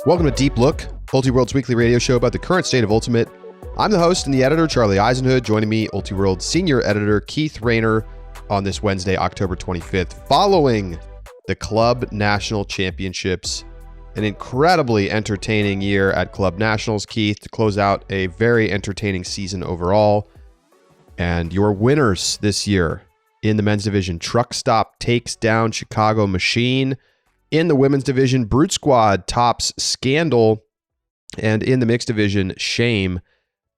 Welcome to Deep Look, Ultiworld's weekly radio show about the current state of Ultimate. I'm the host and the editor, Charlie Eisenhood. Joining me, Ultiworld's senior editor, Keith Rayner, on this Wednesday, October 25th, following the Club National Championships. An incredibly entertaining year at Club Nationals, Keith, to close out a very entertaining season overall. And your winners this year in the men's division, Truck Stop takes down Chicago Machine. In the women's division, Brute Squad tops Scandal. And in the mixed division, Shame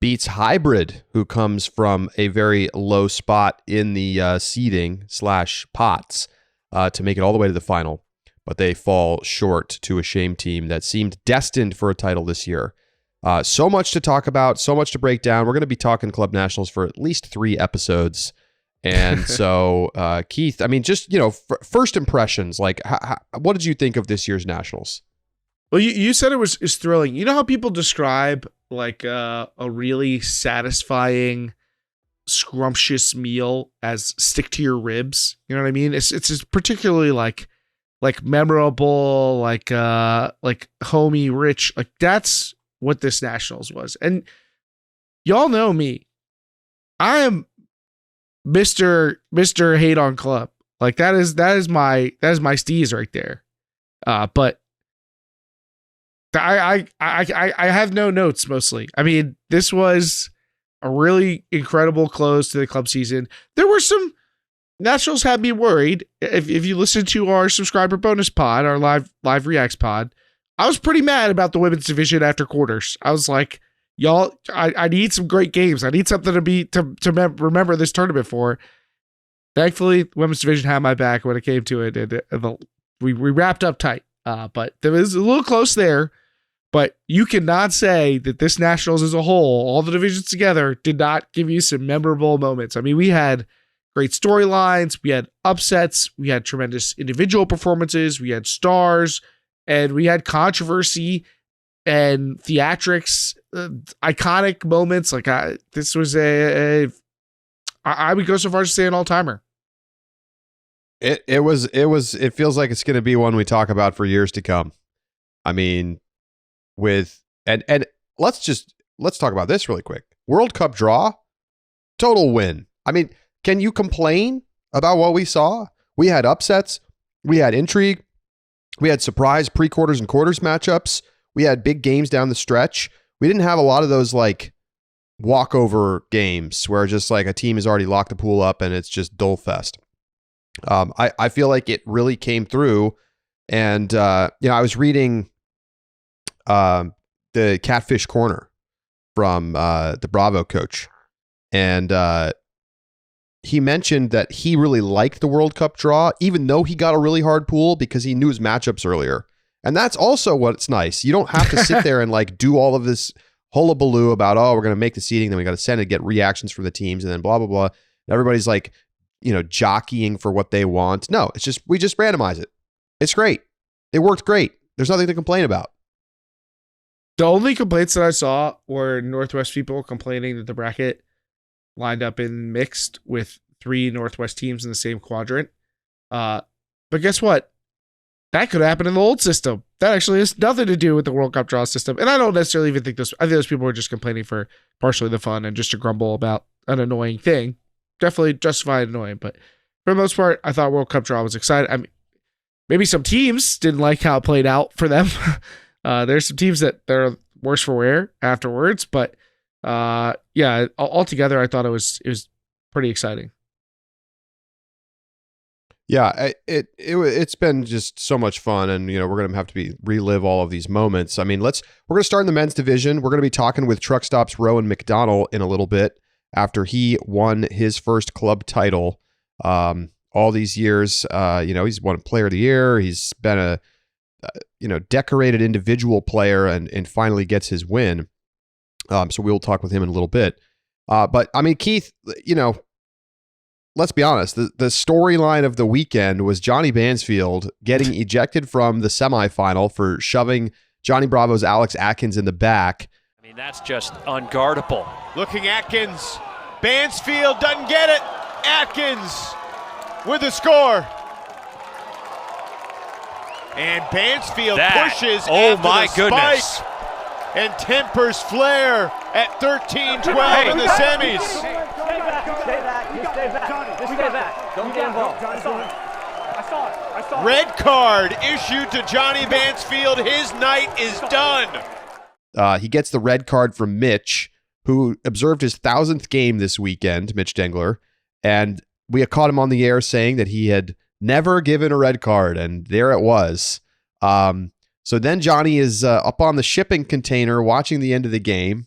beats Hybrid, who comes from a very low spot in the seeding / pots to make it all the way to the final. But they fall short to a Shame team that seemed destined for a title this year. So much to talk about, so much to break down. We're going to be talking Club Nationals for at least 3 episodes. And so, Keith, I mean, just, first impressions, like, what did you think of this year's Nationals? Well, you said it's thrilling. You know how people describe like a really satisfying, scrumptious meal as stick to your ribs? You know what I mean? It's particularly like memorable, like homey, rich. Like that's what this Nationals was. And y'all know me. I am Mr. Hate on Club. Like that is my steez right there. But I have no notes mostly. I mean, this was a really incredible close to the club season. There were some Nationals had me worried. If you listen to our subscriber bonus pod, our live reacts pod, I was pretty mad about the women's division after quarters. I was like, y'all, I need some great games. I need something to remember this tournament for. Thankfully, the women's division had my back when it came to it, and we wrapped up tight. But there was a little close there. But you cannot say that this Nationals as a whole, all the divisions together, did not give you some memorable moments. I mean, we had great storylines, we had upsets, we had tremendous individual performances, we had stars, and we had controversy and theatrics, iconic moments. Like this was I would go so far as to say an all-timer. It feels like it's going to be one we talk about for years to come. I mean, and let's talk about this really quick. World Cup draw, total win. I mean, can you complain about what we saw? We had upsets, we had intrigue, we had surprise pre-quarters and quarters matchups, we had big games down the stretch. We didn't have a lot of those like walkover games where just like a team has already locked the pool up and it's just dull fest. I feel like it really came through, and I was reading the Catfish Corner from the Bravo coach, and he mentioned that he really liked the World Cup draw, even though he got a really hard pool because he knew his matchups earlier. And that's also what's nice. You don't have to sit there and like do all of this hullabaloo about, we're going to make the seeding, then we got to send it, get reactions from the teams, and then blah, blah, blah. And everybody's like, jockeying for what they want. No, it's just, we just randomize it. It's great. It worked great. There's nothing to complain about. The only complaints that I saw were Northwest people complaining that the bracket lined up in mixed with 3 Northwest teams in the same quadrant. But guess what? That could happen in the old system. That actually has nothing to do with the World Cup draw system. And I don't necessarily even think I think those people were just complaining for partially the fun and just to grumble about an annoying thing. Definitely justified annoying, but for the most part, I thought World Cup draw was exciting. I mean, maybe some teams didn't like how it played out for them. There's some teams that they're worse for wear afterwards, but altogether, I thought it was pretty exciting. Yeah, it's been just so much fun, and we're going to have to relive all of these moments. I mean, we're going to start in the men's division. We're going to be talking with Truck Stop's Rowan McDonnell in a little bit after he won his first club title. All these years, he's won Player of the Year. He's been a decorated individual player, and finally gets his win. So we'll talk with him in a little bit. But I mean, Keith, let's be honest. The storyline of the weekend was Johnny Bansfield getting ejected from the semifinal for shoving Johnny Bravo's Alex Atkins in the back. I mean, that's just unguardable. Looking Atkins. Bansfield doesn't get it. Atkins with the score. And Bansfield That- pushes oh after my the goodness. spike and tempers Flair at 13-12 in the semis. Stay back. You stay back. Just stay back. Don't get involved. I saw it. Red card issued to Johnny Bansfield. His night is done. He gets the red card from Mitch, who observed his 1,000th game this weekend, Mitch Dengler. And we had caught him on the air saying that he had never given a red card, and there it was. So then Johnny is up on the shipping container watching the end of the game.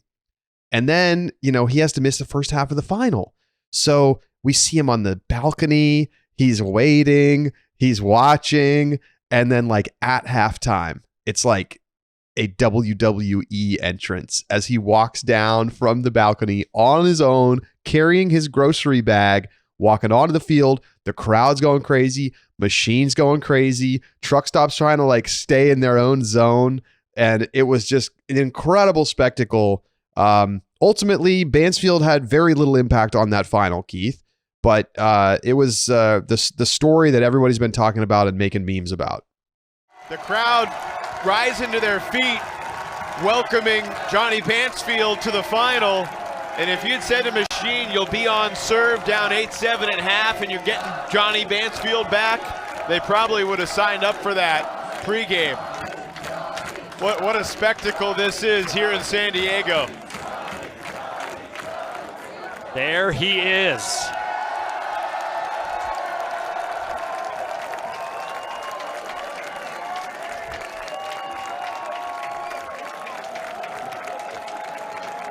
And then, he has to miss the first half of the final. So we see him on the balcony. He's waiting. He's watching. And then at halftime, it's like a WWE entrance as he walks down from the balcony on his own, carrying his grocery bag, walking onto the field. The crowd's going crazy. Machines going crazy. Truck stops trying to stay in their own zone. And it was just an incredible spectacle. Ultimately, Bansfield had very little impact on that final, Keith. But it was the story that everybody's been talking about and making memes about. The crowd rising to their feet, welcoming Johnny Bansfield to the final. And if you'd said to Machine, you'll be on serve down 8-7 at half and you're getting Johnny Bansfield back, they probably would have signed up for that pregame. What a spectacle this is here in San Diego. There he is.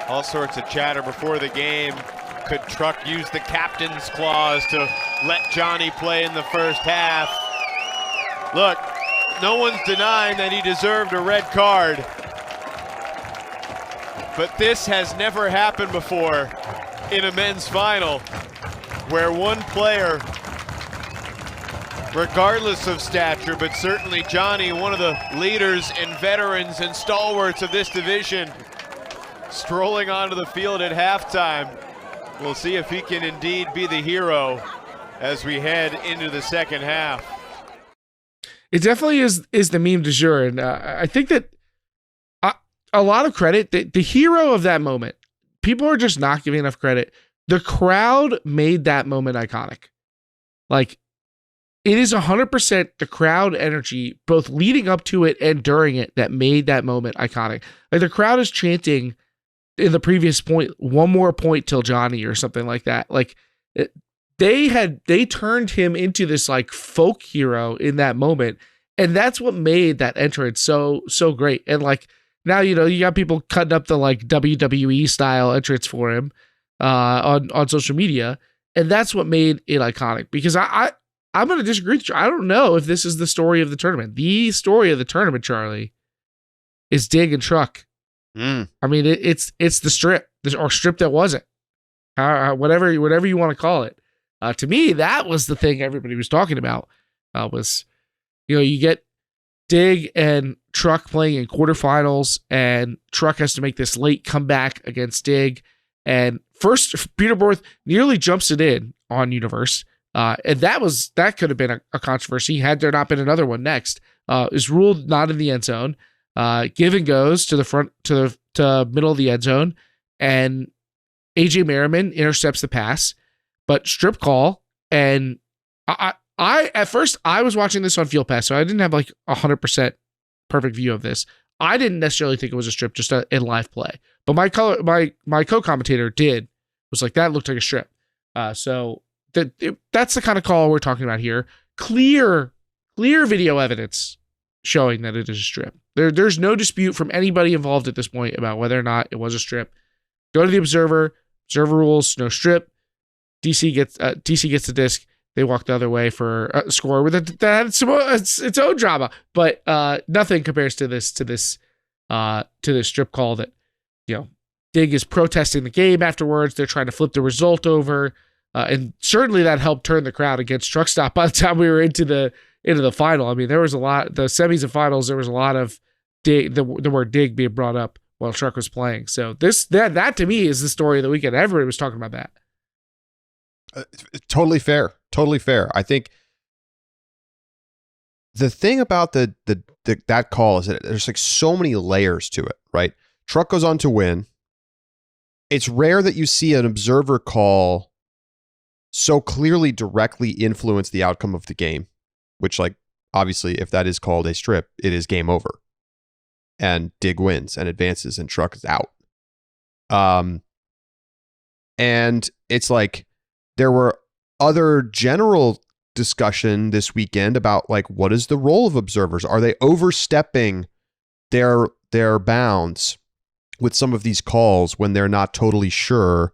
All sorts of chatter before the game. Could Truck use the captain's clause to let Johnny play in the first half? Look, no one's denying that he deserved a red card. But this has never happened before in a men's final, where one player, regardless of stature, but certainly Johnny, one of the leaders and veterans and stalwarts of this division, strolling onto the field at halftime. We'll see if he can indeed be the hero as we head into the second half. It definitely is the meme du jour. And I think that a lot of credit, the hero of that moment, people are just not giving enough credit. The crowd made that moment iconic. It is 100% the crowd energy, both leading up to it and during it, that made that moment iconic. The crowd is chanting in the previous point, one more point till Johnny or something like that. They turned him into this folk hero in that moment. And that's what made that entrance so great. And now, you got people cutting up the WWE style entrance for him on social media. And that's what made it iconic, because I'm going to disagree with you. I don't know if this is the story of the tournament. The story of the tournament, Charlie, is Dig and Truck. I mean, it's the strip, or strip that wasn't, whatever you want to call it. To me, that was the thing everybody was talking about. Was you get Dig and Truck playing in quarterfinals, and Truck has to make this late comeback against Dig, and first Peter Borth nearly jumps it in on Universe, and that could have been a controversy had there not been another one next. Is ruled not in the end zone. Give and goes to the front, to middle of the end zone, and AJ Merriman intercepts the pass, but strip call. And I at first I was watching this on Field Pass, so I didn't have 100% perfect view of this. I didn't necessarily think it was a strip, just in live play, but my co-commentator was like, that looked like a strip. So that's the kind of call we're talking about here. Clear video evidence showing that it is a strip. There's no dispute from anybody involved at this point about whether or not it was a strip. Go to the observer rules, no strip. DC gets the disc. They walk the other way for a score with that had its own drama, but nothing compares to this strip call that Dig is protesting the game afterwards. They're trying to flip the result over, and certainly that helped turn the crowd against Truck Stop by the time we were into the final. I mean, there was a lot, the semis and finals, there was a lot of Dig, the word Dig being brought up while Truck was playing. So that to me is the story of the weekend. Everybody was talking about that. Totally fair. I think the thing about that call is that there's like so many layers to it, right? Truck goes on to win. It's rare that you see an observer call so clearly directly influence the outcome of the game, which, like, obviously, if that is called a strip, it is game over. And Dig wins and advances and Truck is out. And it's like there were other general discussion this weekend about, like, what is the role of observers? Are they overstepping their bounds with some of these calls when they're not totally sure?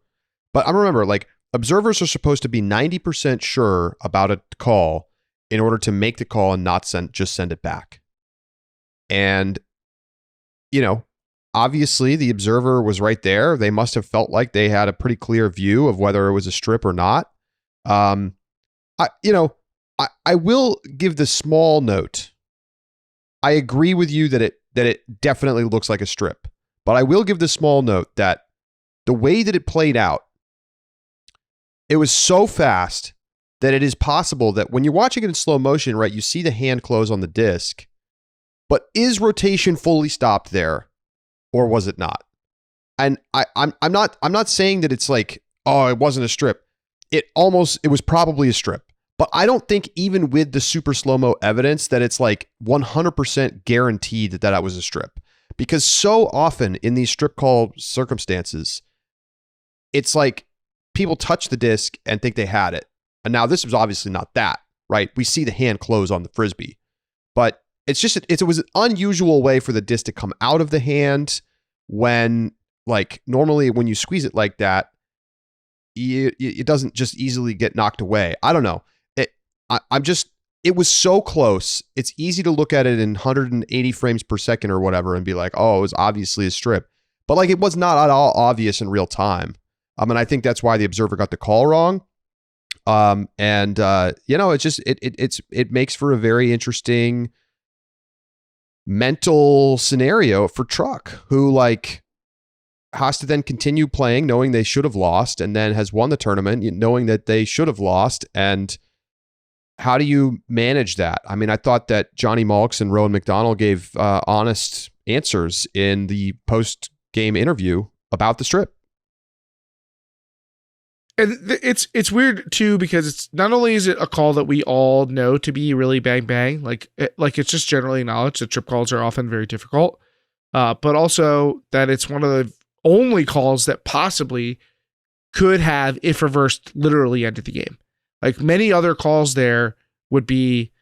But I remember, like, observers are supposed to be 90% sure about a call in order to make the call and not just send it back. And, you know, obviously the observer was right there. They must have felt like they had a pretty clear view of whether it was a strip or not. I will give the small note. I agree with you that it definitely looks like a strip, but I will give the small note that the way that it played out, it was so fast that it is possible that when you're watching it in slow motion, right, you see the hand close on the disc, but is rotation fully stopped there, or was it not? And I'm not saying that it's like, oh, it wasn't a strip. It was probably a strip. But I don't think even with the super slow-mo evidence that it's like 100% guaranteed that was a strip. Because so often in these strip call circumstances, it's like people touch the disc and think they had it. And now this was obviously not that, right? We see the hand close on the Frisbee. But it's just, it was an unusual way for the disc to come out of the hand when, like, normally when you squeeze it like that, it doesn't just easily get knocked away. I don't know. It was so close. It's easy to look at it in 180 frames per second or whatever and be like, oh, it was obviously a strip. But, like, it was not at all obvious in real time. And I think that's why the observer got the call wrong. It makes for a very interesting mental scenario for Truck, who, like, has to then continue playing knowing they should have lost, and then has won the tournament knowing that they should have lost. And how do you manage that? I mean, I thought that Johnny Malks and Rowan McDonnell gave honest answers in the post-game interview about the strip. And it's weird too, because it's not only is it a call that we all know to be really bang bang, like it's just generally acknowledged that trip calls are often very difficult, but also that it's one of the only calls that possibly could have, if reversed, literally ended the game. Like, many other calls there would be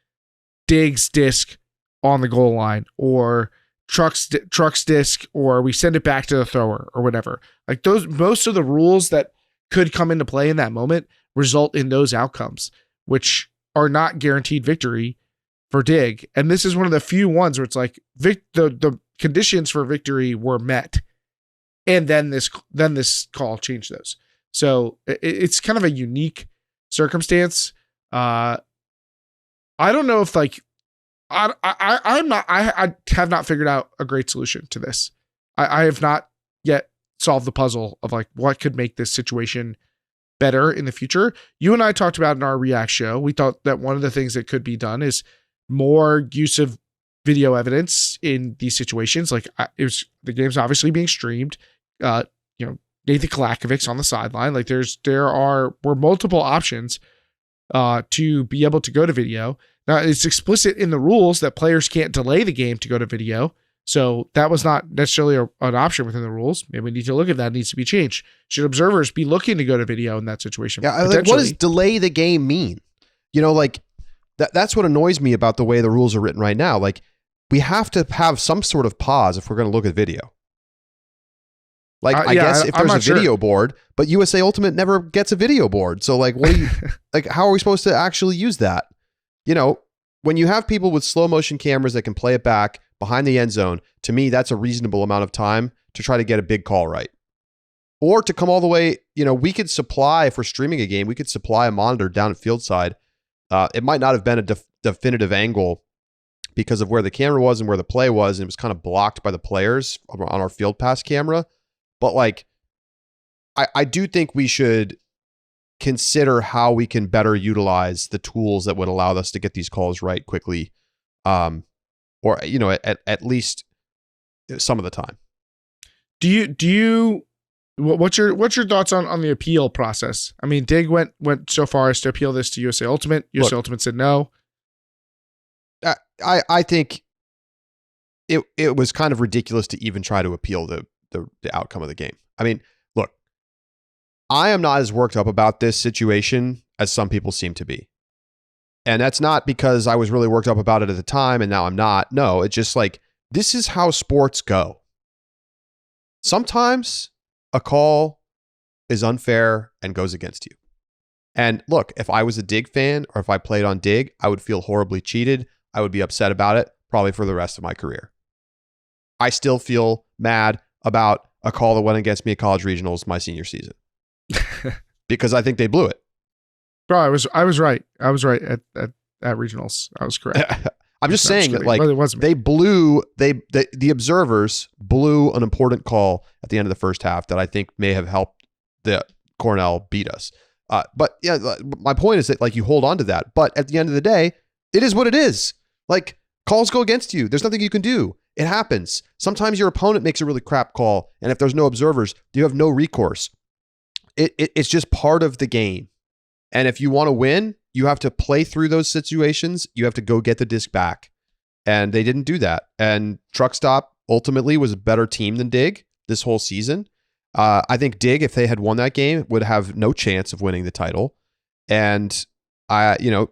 Diggs disc on the goal line, or Truck's disc, or we send it back to the thrower, or whatever. Like, those, most of the rules that could come into play in that moment result in those outcomes, which are not guaranteed victory for Dig. And this is one of the few ones where it's like the conditions for victory were met, and then this call changed those. So it's kind of a unique circumstance. I don't know if, like, I have not figured out a great solution to this. I have not yet solved the puzzle of, like, what could make this situation better in the future. You and I talked about in our React show, we thought that one of the things that could be done is more use of video evidence in these situations. Like, the game's obviously being streamed. Nathan Kalakovic's on the sideline. Like, there were multiple options to be able to go to video. Now, it's explicit in the rules that players can't delay the game to go to video. So that was not necessarily an option within the rules. Maybe we need to look at that. It needs to be changed. Should observers be looking to go to video in that situation? Yeah, like, what does delay the game mean? Like, that's what annoys me about the way the rules are written right now. Like, we have to have some sort of pause if we're going to look at video. Like, I guess if there's a video board, but USA Ultimate never gets a video board. So, like, what do you, like, how are we supposed to actually use that? When you have people with slow motion cameras that can play it back behind the end zone, to me, that's a reasonable amount of time to try to get a big call right. Or to come all the way, we could supply, if we're streaming a game, we could supply a monitor down at field side. It might not have been a definitive angle because of where the camera was and where the play was, and it was kind of blocked by the players on our field pass camera. But, like, I do think we should consider how we can better utilize the tools that would allow us to get these calls right quickly or at least some of the time. Do you what's your thoughts on the appeal process? I mean, Dig went so far as to appeal this to USA Ultimate. USA Ultimate said no. I think it was kind of ridiculous to even try to appeal the outcome of the game. I mean, look, I am not as worked up about this situation as some people seem to be. And that's not because I was really worked up about it at the time and now I'm not. No, it's just like, this is how sports go. Sometimes a call is unfair and goes against you. And look, if I was a Dig fan or if I played on Dig, I would feel horribly cheated. I would be upset about it probably for the rest of my career. I still feel mad about a call that went against me at college regionals my senior season because I think they blew it. Bro, I was right. I was right at regionals. I was correct. I'm just saying that, like, it wasn't they blew, the observers blew an important call at the end of the first half that I think may have helped the Cornell beat us. But yeah, my point is that, like, you hold on to that. But at the end of the day, it is what it is. Like, calls go against you. There's nothing you can do. It happens. Sometimes your opponent makes a really crap call, and if there's no observers, you have no recourse. It's just part of the game. And if you want to win, you have to play through those situations. You have to go get the disc back. And they didn't do that. And Truck Stop ultimately was a better team than Dig this whole season. I think Dig, if they had won that game, would have no chance of winning the title. And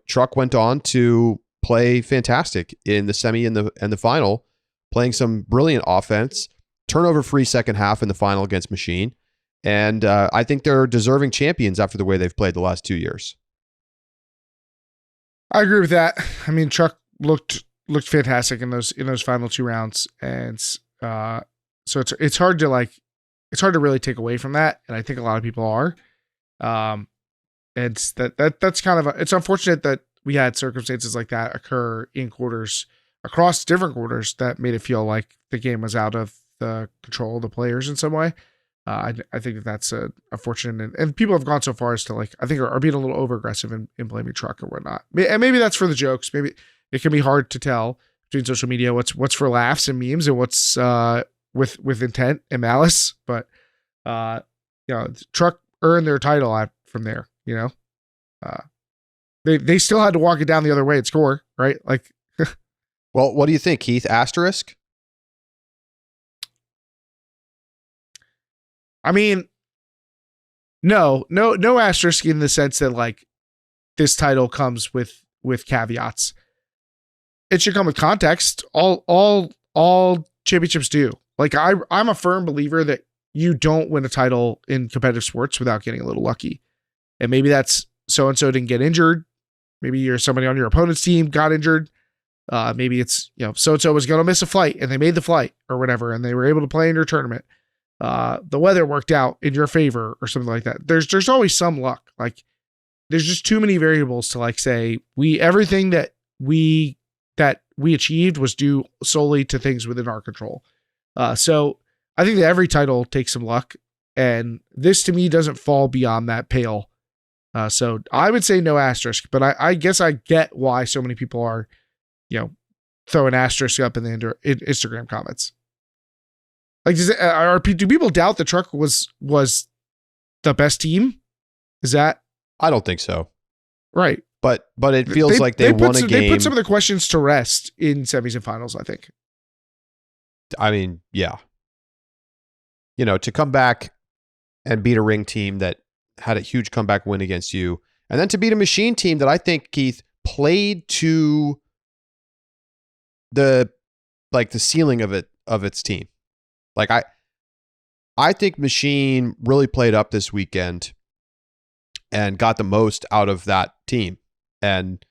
Truck went on to play fantastic in the semi and the final, playing some brilliant offense, turnover-free second half in the final against Machine. And I think they're deserving champions after the way they've played the last 2 years. I agree with that. I mean, Truck looked fantastic in those final 2 rounds, and so it's hard to really take away from that, and I think a lot of people are. And that's kind of it's unfortunate that we had circumstances like that occur in quarters across different quarters that made it feel like the game was out of the control of the players in some way. I think that's unfortunate, and people have gone so far as to, like, I think are being a little over aggressive in blaming Truck or whatnot. And maybe that's for the jokes. Maybe it can be hard to tell between social media what's for laughs and memes and what's with intent and malice. But Truck earned their title from there. They still had to walk it down the other way and score, right? Like, well, what do you think, Keith? Asterisk? I mean, no asterisk in the sense that, like, this title comes with caveats. It should come with context. All championships do. Like, I'm a firm believer that you don't win a title in competitive sports without getting a little lucky. And maybe that's so-and-so didn't get injured. Maybe you're somebody on your opponent's team got injured. Maybe it's, so-and-so was going to miss a flight and they made the flight or whatever, and they were able to play in your tournament. The weather worked out in your favor or something like that. There's always some luck. Like, there's just too many variables to, like, say everything that we achieved was due solely to things within our control. So I think that every title takes some luck, and this to me doesn't fall beyond that pale. So I would say no asterisk, but I guess I get why so many people are, throwing asterisk up in the Instagram comments. Like, do people doubt the Truck was the best team? Is that? I don't think so. Right. But it feels like they won a game. They put some of the questions to rest in semis and finals, I think. I mean, yeah. To come back and beat a ring team that had a huge comeback win against you, and then to beat a Machine team that I think, Keith, played to the ceiling of its team. Like, I think Machine really played up this weekend and got the most out of that team. And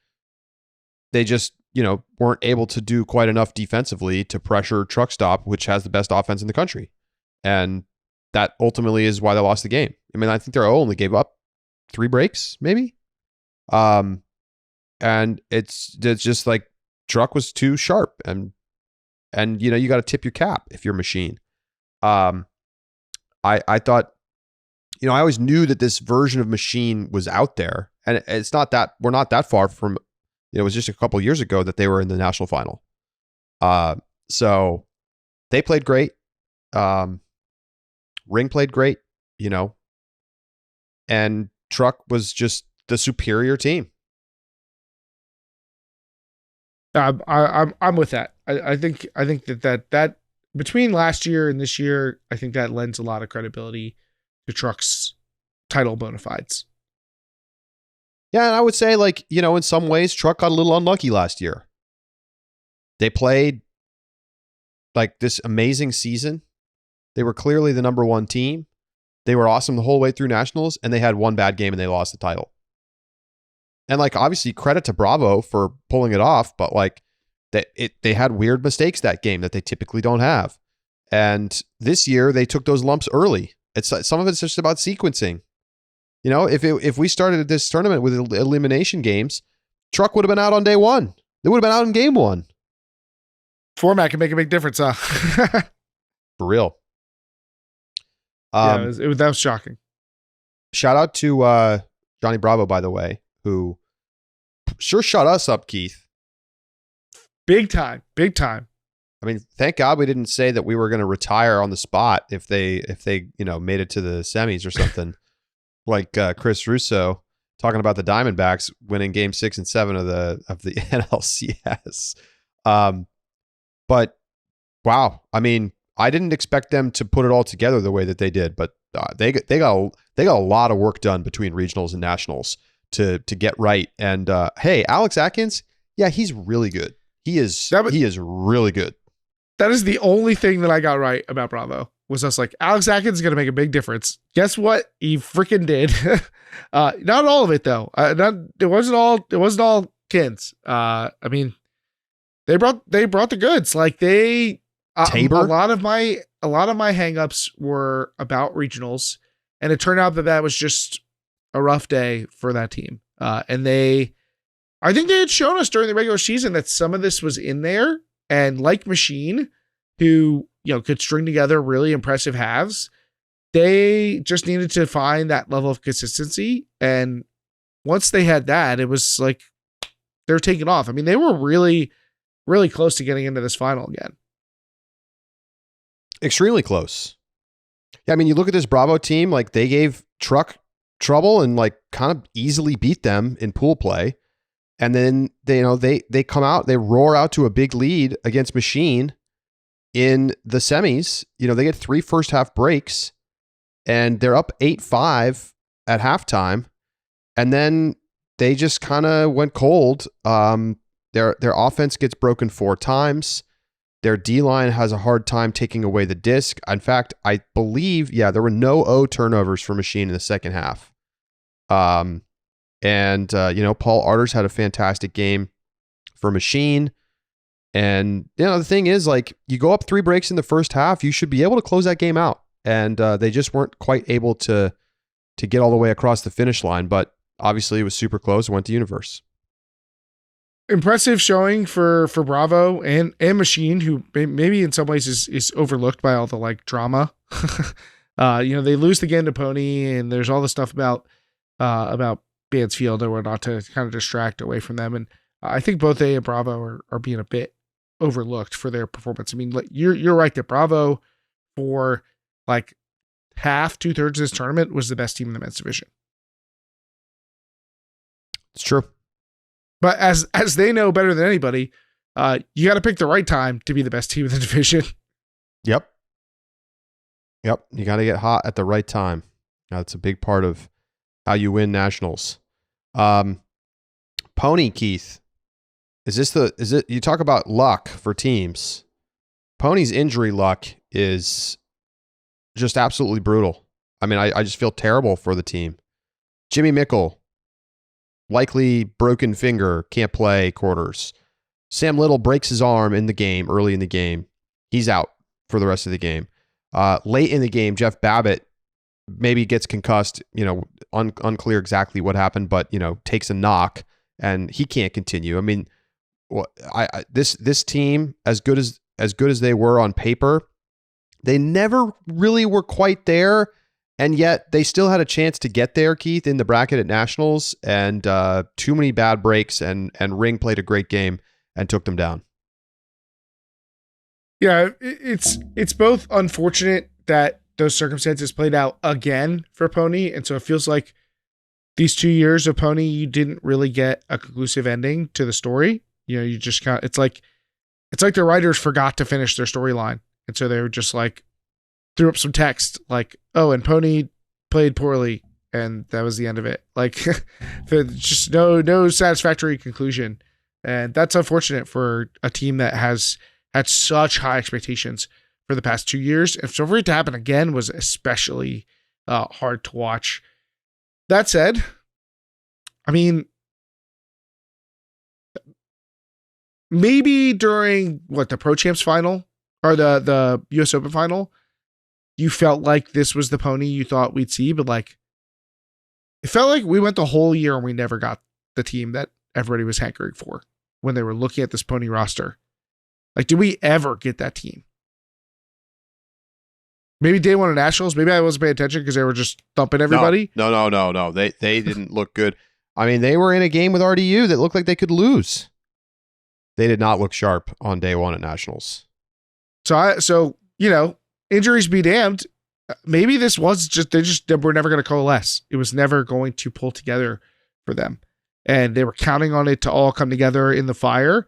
they just, weren't able to do quite enough defensively to pressure Truck Stop, which has the best offense in the country. And that ultimately is why they lost the game. I mean, I think their only gave up 3 breaks, maybe. And it's just like Truck was too sharp, and you got to tip your cap if you're Machine. I thought, I always knew that this version of Machine was out there, and it's not that we're not that far from It was just a couple years ago that they were in the national final. So they played great. Ring played great, and Truck was just the superior team. I'm with that. I think that between last year and this year, I think that lends a lot of credibility to Truck's title bona fides. Yeah, and I would say, in some ways, Truck got a little unlucky last year. They played this amazing season. They were clearly the number one team. They were awesome the whole way through nationals, and they had one bad game and they lost the title. And obviously credit to Bravo for pulling it off, but they had weird mistakes that game that they typically don't have. And this year they took those lumps early. Some of it's just about sequencing. If we started this tournament with elimination games, Truck would have been out on day one. They would have been out in game one. Format can make a big difference, huh? For real. That was shocking. Shout out to Johnny Bravo, by the way, who sure shut us up, Keith. Big time. I mean, thank God we didn't say that we were going to retire on the spot if they made it to the semis or something. Like Chris Russo talking about the Diamondbacks winning Game 6 and 7 of the NLCS. But wow, I mean, I didn't expect them to put it all together the way that they did, but they got a lot of work done between regionals and nationals to get right. And hey, Alex Atkins, yeah, he's really good. He is really good. That is the only thing that I got right about Bravo. Was us Alex Atkins is going to make a big difference. Guess what? He freaking did. Not all of it though. It wasn't all Kins. I mean, they brought the goods. Tabor? A lot of my hangups were about regionals, and it turned out that was just a rough day for that team. And I think they had shown us during the regular season that some of this was in there, and like Machine, who could string together really impressive halves, they just needed to find that level of consistency. And once they had that, it was they're taking off. I mean, they were really, really close to getting into this final again. Extremely close. Yeah, I mean, you look at this Bravo team, they gave Truck trouble and kind of easily beat them in pool play. And then they come out, they roar out to a big lead against Machine in the semis. They get 3 first half breaks and they're up 8-5 at halftime. And then they just kind of went cold. Their offense gets broken 4 times. Their D-line has a hard time taking away the disc. In fact, I believe, there were no O turnovers for Machine in the second half. Paul Arters had a fantastic game for Machine. And, the thing is, you go up 3 breaks in the first half, you should be able to close that game out. And they just weren't quite able to get all the way across the finish line. But obviously it was super close and went to Universe. Impressive showing for Bravo and Machine, who maybe in some ways is overlooked by all the drama. They lose the game to Pony, and there's all the stuff about Bansfield and whatnot to kind of distract away from them. And I think both A and Bravo are being a bit overlooked for their performance. I mean, you're right that Bravo for half, 2/3 of this tournament was the best team in the men's division. It's true. But as they know better than anybody, you got to pick the right time to be the best team in the division. Yep. You got to get hot at the right time. That's a big part of how you win nationals. Pony, Keith, you talk about luck for teams. Pony's injury luck is just absolutely brutal. I mean, I just feel terrible for the team. Jimmy Mickle, likely broken finger, can't play quarters. Sam Little breaks his arm early in the game. He's out for the rest of the game. Late in the game, Jeff Babbitt maybe gets concussed, unclear exactly what happened, but, takes a knock and he can't continue. I mean, this team, as good as they were on paper, they never really were quite there. And yet they still had a chance to get there, Keith, in the bracket at Nationals, and too many bad breaks, and Ring played a great game and took them down. Yeah, it's both unfortunate that those circumstances played out again for Pony, and so it feels like these 2 years of Pony, you didn't really get a conclusive ending to the story. You just kind of, it's like the writers forgot to finish their storyline, and so they were just like threw up some text like, oh, and Pony played poorly, and that was the end of it. Like, just no satisfactory conclusion, and that's unfortunate for a team that has had such high expectations for the past 2 years. And so for it to happen again was especially hard to watch. That said, I mean, maybe during the Pro Champs final or the US Open final, you felt like this was the Pony you thought we'd see, but like, it felt like we went the whole year and we never got the team that everybody was hankering for when they were looking at this Pony roster. Like, did we ever get that team? Maybe day one of Nationals. Maybe I wasn't paying attention because they were just thumping everybody. No. They didn't look good. I mean, they were in a game with RDU that looked like they could lose. They did not look sharp on day one at Nationals. So injuries be damned. Maybe this was they were never going to coalesce. It was never going to pull together for them, and they were counting on it to all come together in the fire,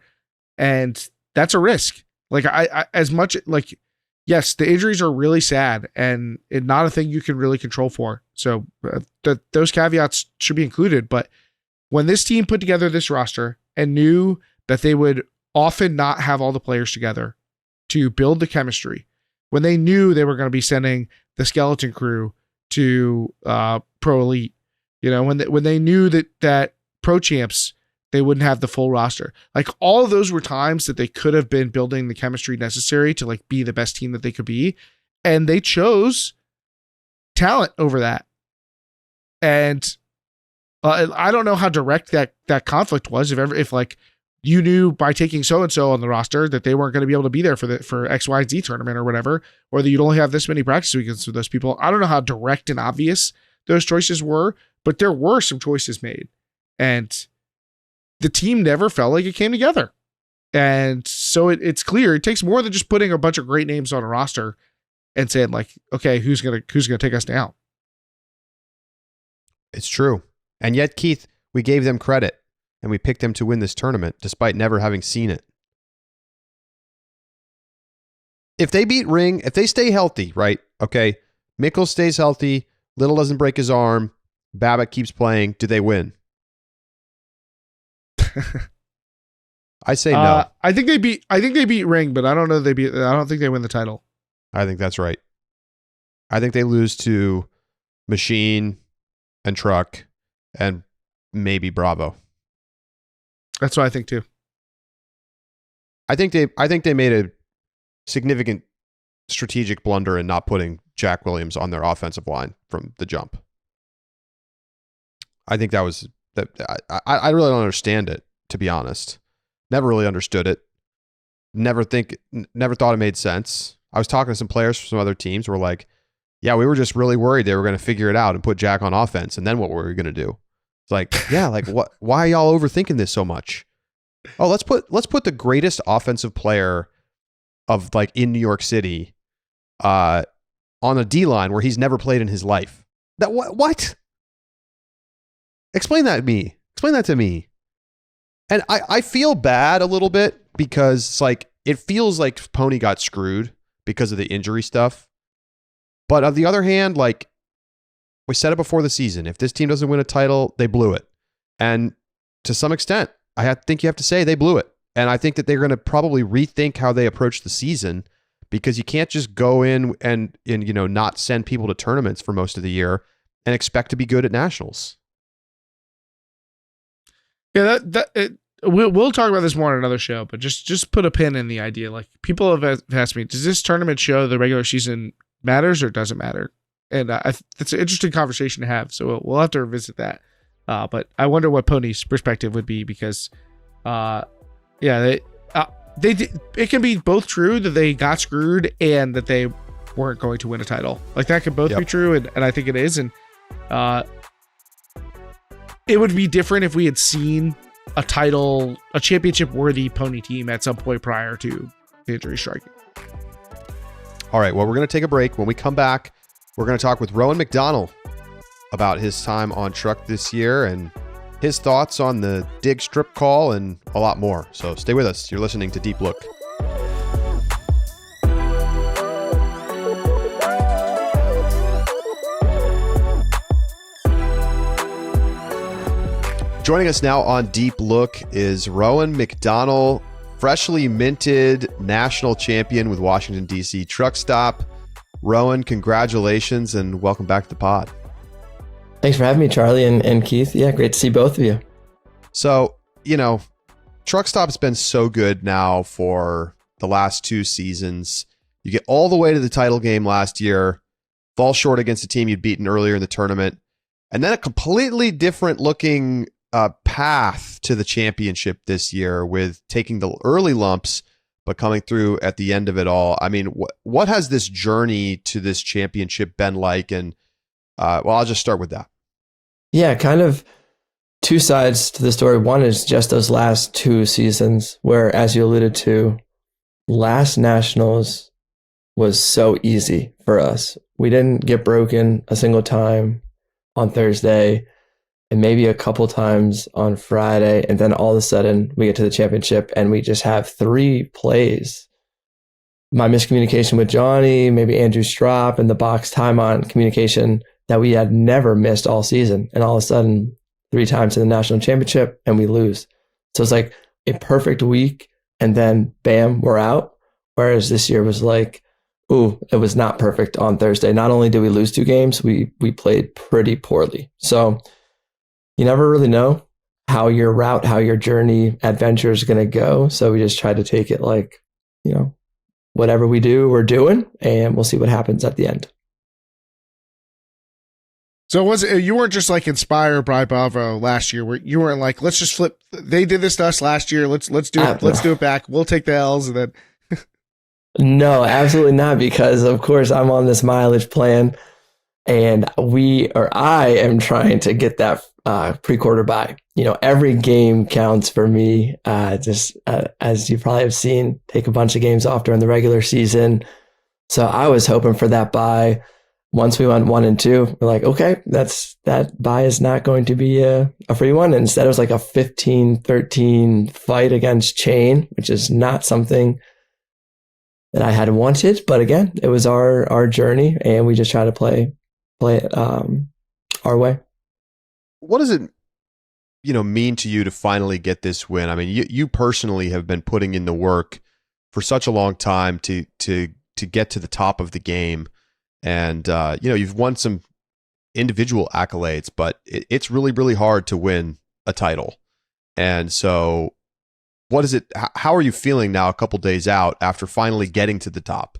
and that's a risk. Like, I as much like, yes, the injuries are really sad and it's not a thing you can really control for. So those caveats should be included. But when this team put together this roster and knew that they would often not have all the players together to build the chemistry, when they knew they were going to be sending the skeleton crew to Pro Elite, when they knew that Pro Champs, they wouldn't have the full roster. Like, all of those were times that they could have been building the chemistry necessary to like be the best team that they could be. And they chose talent over that. And I don't know how direct that conflict was. If like you knew by taking so-and-so on the roster that they weren't going to be able to be there for X, Y, and Z tournament or whatever, or that you'd only have this many practice weekends with those people. I don't know how direct and obvious those choices were, but there were some choices made. And the team never felt like it came together. And so it's clear it takes more than just putting a bunch of great names on a roster and saying like, okay, who's gonna take us down? It's true. And yet, Keith, we gave them credit and we picked them to win this tournament despite never having seen it. If they beat Ring, if they stay healthy, right? Okay, Mikkel stays healthy, Little doesn't break his arm, Babbitt keeps playing, do they win? I say no. I think they beat Ring, but I don't know I don't think they win the title. I think that's right. I think they lose to Machine and Truck and maybe Bravo. That's what I think too. I think they made a significant strategic blunder in not putting Jack Williams on their offensive line from the jump. I think that was that. I really don't understand it, to be honest. Never really understood it. Never thought it made sense. I was talking to some players from some other teams who were like, yeah, we were just really worried they were going to figure it out and put Jack on offense. And then what were we going to do? It's like, yeah, like what, why are y'all overthinking this so much? Oh, let's put the greatest offensive player of like in New York City, on a D line where he's never played in his life. That what? Explain that to me. And I feel bad a little bit because it's like, it feels like Pony got screwed because of the injury stuff. But on the other hand, like we said it before the season, if this team doesn't win a title, they blew it. And to some extent, I think you have to say they blew it. And I think that they're going to probably rethink how they approach the season, because you can't just go in and not send people to tournaments for most of the year and expect to be good at nationals. Yeah, we'll talk about this more on another show, but just put a pin in the idea. Like, people have asked me, does this tournament show the regular season matters or doesn't matter? And it's an interesting conversation to have. So we'll have to revisit that. But I wonder what Pony's perspective would be, because, it can be both true that they got screwed and that they weren't going to win a title. Like that could both Yep. be true, and I think it is. And it would be different if we had seen a championship worthy Pony team at some point prior to the injury striking. All right, well, we're going to take a break. When we come back, we're going to talk with Rowan McDonnell about his time on Truck this year and his thoughts on the dig strip call and a lot more. So stay with us. You're listening to Deep Look. Joining us now on Deep Look is Rowan McDonnell, freshly minted national champion with Washington, D.C. Truck Stop. Rowan, congratulations and welcome back to the pod. Thanks for having me, Charlie and Keith. Yeah, great to see both of you. So, Truck Stop's been so good now for the last 2 seasons. You get all the way to the title game last year, fall short against a team you'd beaten earlier in the tournament, and then a completely different looking path to the championship this year with taking the early lumps, but coming through at the end of it all. I mean, what has this journey to this championship been like? And I'll just start with that. Yeah, kind of 2 sides to the story. One is just those last 2 seasons where, as you alluded to, last Nationals was so easy for us. We didn't get broken a single time on Thursday and maybe a couple times on Friday. And then all of a sudden we get to the championship and we just have 3 plays. My miscommunication with Johnny, maybe Andrew Strop, and the box time on communication that we had never missed all season. And all of a sudden 3 times in the national championship and we lose. So it's like a perfect week and then bam, we're out. Whereas this year was like, ooh, it was not perfect on Thursday. Not only did we lose 2 games, we played pretty poorly. So you never really know how your route, how your journey adventure is going to go. So we just try to take it like, whatever we do, we're doing, and we'll see what happens at the end. So you weren't just like inspired by Bravo last year, where you weren't like, let's just flip. They did this to us last year. Let's do it. Let's do it back. We'll take the L's and then. No, absolutely not. Because of course I'm on this mileage plan, and I am trying to get that pre-quarter bye. Every game counts for me. As you probably have seen, take a bunch of games off during the regular season. So I was hoping for that bye. Once we went 1 and 2, we're like, okay, that bye is not going to be a free one. And instead it was like a 15-13 fight against Chain, which is not something that I had wanted. But again, it was our journey, and we just try to play it our way. What does it, mean to you to finally get this win? I mean, you personally have been putting in the work for such a long time to get to the top of the game, and you've won some individual accolades, but it's really, really hard to win a title. And so, what is it? How are you feeling now, a couple days out after finally getting to the top?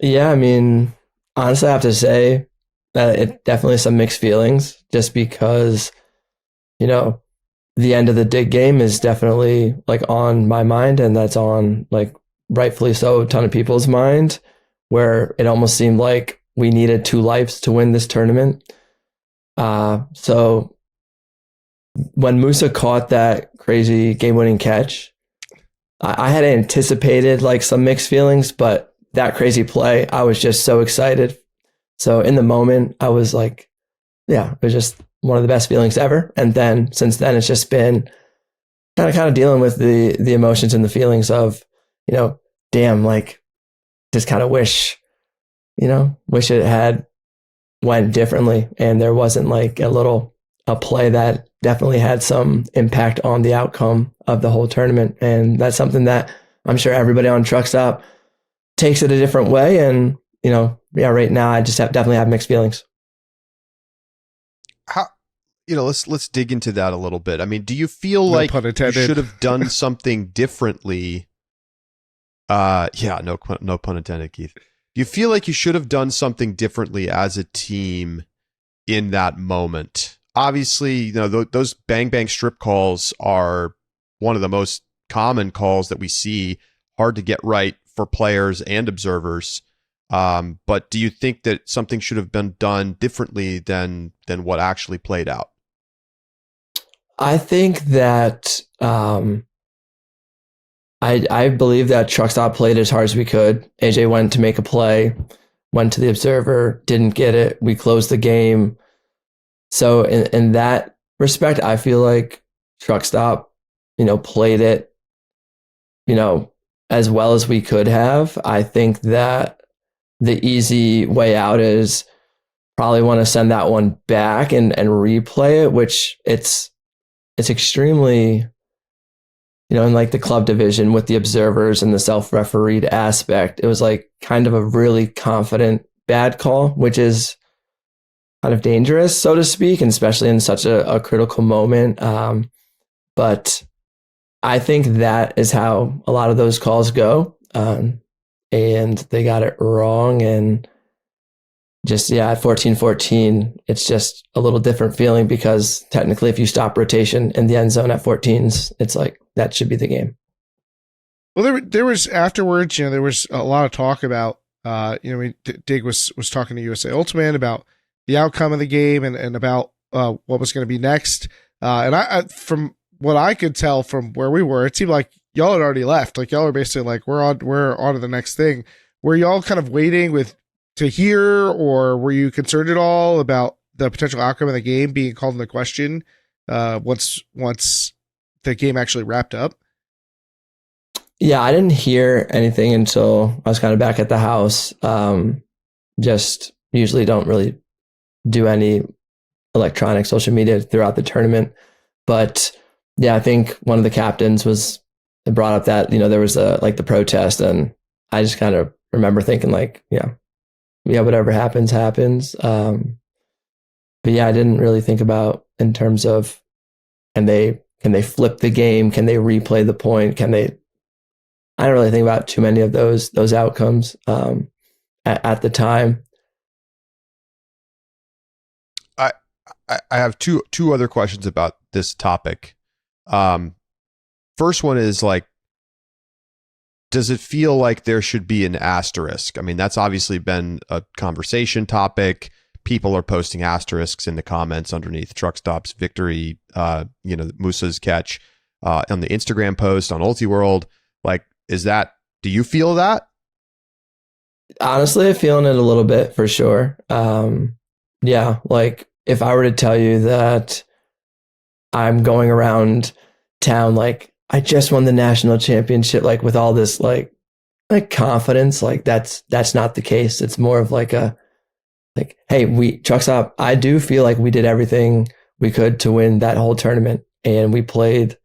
Yeah, I mean, honestly, I have to say that it definitely some mixed feelings, just because, the end of the dig game is definitely like on my mind, and that's on, like, rightfully so, a ton of people's mind, where it almost seemed like we needed 2 lives to win this tournament. So when Musa caught that crazy game-winning catch, I had anticipated like some mixed feelings, but that crazy play, I was just so excited. So in the moment, I was like, yeah, it was just one of the best feelings ever. And then since then, it's just been kind of dealing with the emotions and the feelings of, damn, like, just kind of wish it had went differently. And there wasn't like a play that definitely had some impact on the outcome of the whole tournament. And that's something that I'm sure everybody on Truck Stop takes it a different way. And, right now I just definitely have mixed feelings. How, let's dig into that a little bit. I mean, do you feel like you should have done something differently? No pun intended, Keith. Do you feel like you should have done something differently as a team in that moment? Obviously, those bang strip calls are one of the most common calls that we see, hard to get right for players and observers. But do you think that something should have been done differently than what actually played out? I think that I believe that truck stop played as hard as we could. AJ went to make a play, went to the observer, didn't get it. We closed the game. So in that respect, I feel like truck stop, played it, as well as we could have. I think that the easy way out is probably want to send that one back and replay it, which it's extremely, in like the club division with the observers and the self-refereed aspect, it was like kind of a really confident bad call, which is kind of dangerous, so to speak, and especially in such a critical moment. But I think that is how a lot of those calls go. And they got it wrong. And just, at 14-14, it's just a little different feeling because technically if you stop rotation in the end zone at 14s, it's like that should be the game. Well, there was afterwards, there was a lot of talk about, Dig was talking to USA Ultimate about the outcome of the game and about what was going to be next. And I, from what I could tell from where we were, it seemed like y'all had already left. Like y'all are basically like, we're on to the next thing. Were y'all kind of waiting to hear, or were you concerned at all about the potential outcome of the game being called into question once the game actually wrapped up? Yeah, I didn't hear anything until I was kind of back at the house. Just usually don't really do any electronic social media throughout the tournament. But yeah, I think one of the captains brought up that, there was the protest, and I just kind of remember thinking like, yeah, whatever happens. But yeah, I didn't really think about in terms of, can they flip the game? Can they replay the point? I don't really think about too many of those outcomes at the time. I have two other questions about this topic. First one is like, does it feel like there should be an asterisk? I mean, that's obviously been a conversation topic. People are posting asterisks in the comments underneath Truck Stop's victory, Musa's catch on the Instagram post on UltiWorld. Like, do you feel that? Honestly, I'm feeling it a little bit for sure. Yeah, like if I were to tell you that I'm going around town, like I just won the national championship, like with all this like confidence, like that's not the case. It's more of like hey, Truck Stop, I do feel like we did everything we could to win that whole tournament, and we played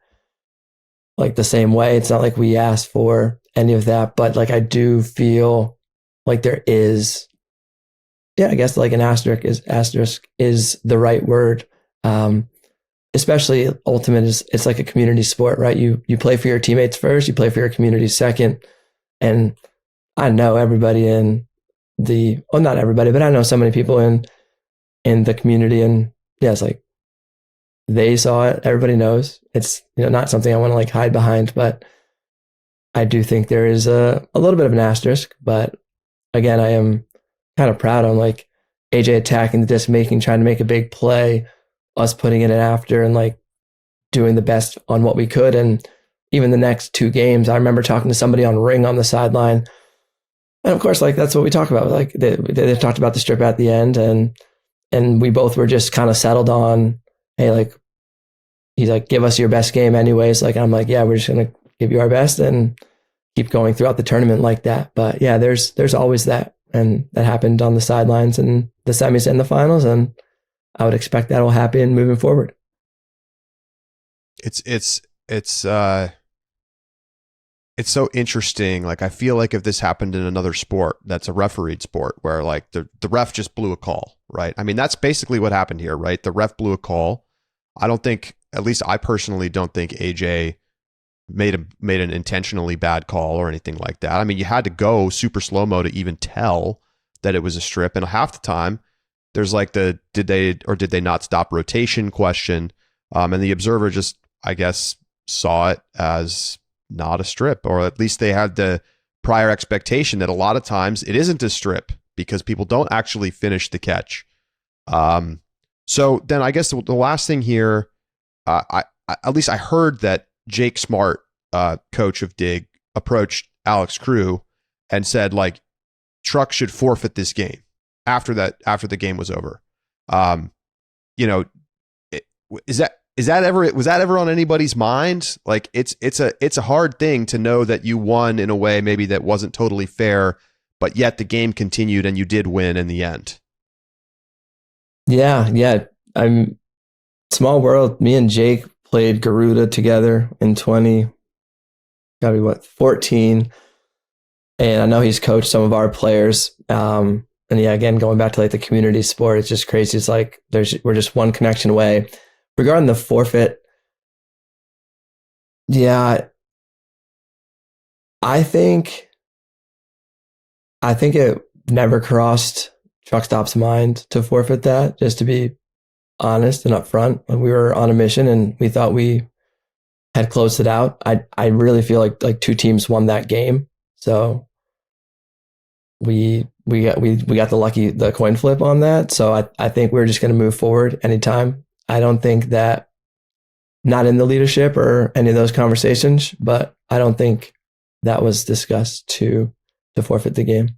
like the same way. It's not like we asked for any of that, but like I do feel like there is, I guess like an asterisk is the right word. Especially Ultimate it's like a community sport, right? You play for your teammates first, you play for your community second. And I know everybody not everybody, but I know so many people in the community, and it's like they saw it, everybody knows. It's not something I want to like hide behind, but I do think there is a little bit of an asterisk. But again, I am kind of proud on like AJ attacking the disc making, trying to make a big play, us putting it in after and like doing the best on what we could. And even the next two games, I remember talking to somebody on Ring on the sideline. And of course, like that's what we talk about. Like they talked about the strip at the end, and we both were just kind of settled on, hey, like he's like, give us your best game anyways. Like I'm like, yeah, we're just gonna give you our best and keep going throughout the tournament like that. But yeah, there's always that, and that happened on the sidelines and the semis and the finals, and I would expect that will happen moving forward. It's so interesting. Like I feel like if this happened in another sport, that's a refereed sport where like the ref just blew a call, right? I mean, that's basically what happened here, right? The ref blew a call. I don't think, at least I personally don't think AJ made an intentionally bad call or anything like that. I mean, you had to go super slow-mo to even tell that it was a strip. And half the time there's like did they not stop rotation question. And the observer just, I guess, saw it as not a strip, or at least they had the prior expectation that a lot of times it isn't a strip because people don't actually finish the catch. So then I guess the last thing here, at least I heard that Jake Smart, coach of Dig, approached Alex Crew and said, like, Truck should forfeit this game after the game was over. Was that ever on anybody's mind? Like, it's a hard thing to know that you won in a way maybe that wasn't totally fair, but yet the game continued and you did win in the end. Yeah. I'm small world. Me and Jake played Garuda together in 14. And I know he's coached some of our players. And yeah, again, going back to like the community sport, it's just crazy. It's like we're just one connection away. Regarding the forfeit, yeah, I think it never crossed Truckstop's mind to forfeit that, just to be honest and upfront. We were on a mission and we thought we had closed it out. I really feel like two teams won that game. So we got the coin flip on that. So I think we're just going to move forward anytime. I don't think that, not in the leadership or any of those conversations, but I don't think that was discussed to forfeit the game.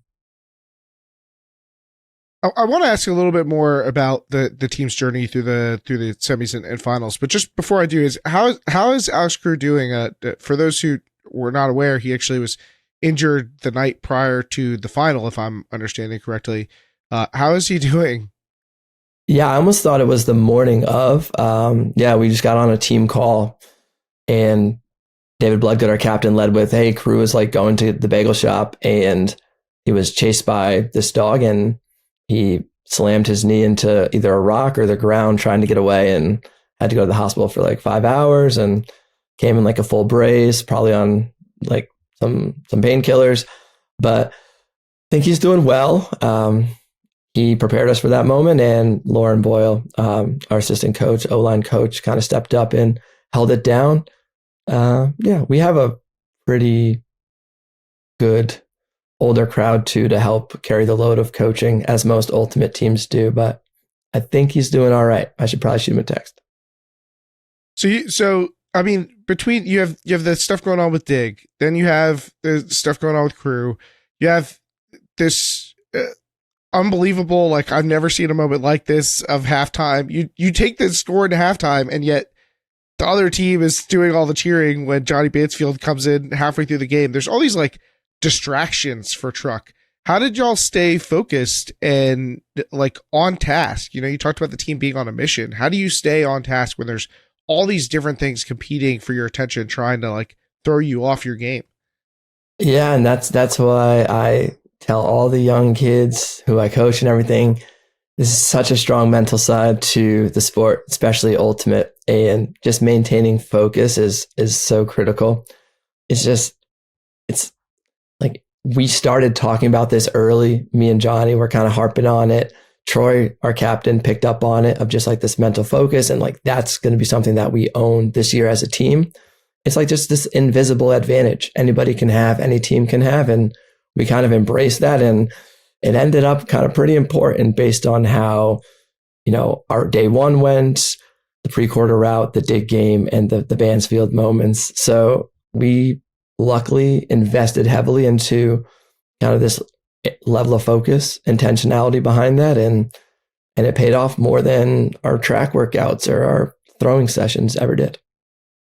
I want to ask a little bit more about the team's journey through the semis and finals. But just before I do, how is Alex Crew doing? For those who were not aware, he actually was injured the night prior to the final, if I'm understanding correctly. How is he doing? Yeah, I almost thought it was the morning of. We just got on a team call and David Bloodgood, our captain, led with, hey, Crew is like going to the bagel shop and he was chased by this dog and he slammed his knee into either a rock or the ground trying to get away and had to go to the hospital for like 5 hours and came in like a full brace, probably on like some painkillers, but I think he's doing well. He prepared us for that moment, and Lauren Boyle, our assistant coach, O-line coach, kind of stepped up and held it down. We have a pretty good older crowd too to help carry the load of coaching, as most Ultimate teams do. But I think he's doing all right. I should probably shoot him a text. So I mean, between you have the stuff going on with Dig, then you have the stuff going on with Crew. You have this unbelievable, like I've never seen a moment like this of halftime. You take the score into halftime, and yet the other team is doing all the cheering when Johnny Bansfield comes in halfway through the game. There's all these like distractions for Truck. How did y'all stay focused and like on task? You know, you talked about the team being on a mission. How do you stay on task when there's all these different things competing for your attention, trying to like throw you off your game? Yeah, and that's why I tell all the young kids who I coach and everything, this is such a strong mental side to the sport, especially Ultimate, and just maintaining focus is so critical. It's like we started talking about this early. Me and Johnny were kind of harping on it. Troy, our captain, picked up on it of just like this mental focus, and like that's going to be something that we own this year as a team. It's like just this invisible advantage anybody can have, any team can have, and we kind of embraced that, and it ended up kind of pretty important based on how, you know, our day one went, the pre-quarter route, the Dig game, and the Bansfield moments. So we luckily invested heavily into kind of this level of focus, intentionality behind that, and it paid off more than our track workouts or our throwing sessions ever did.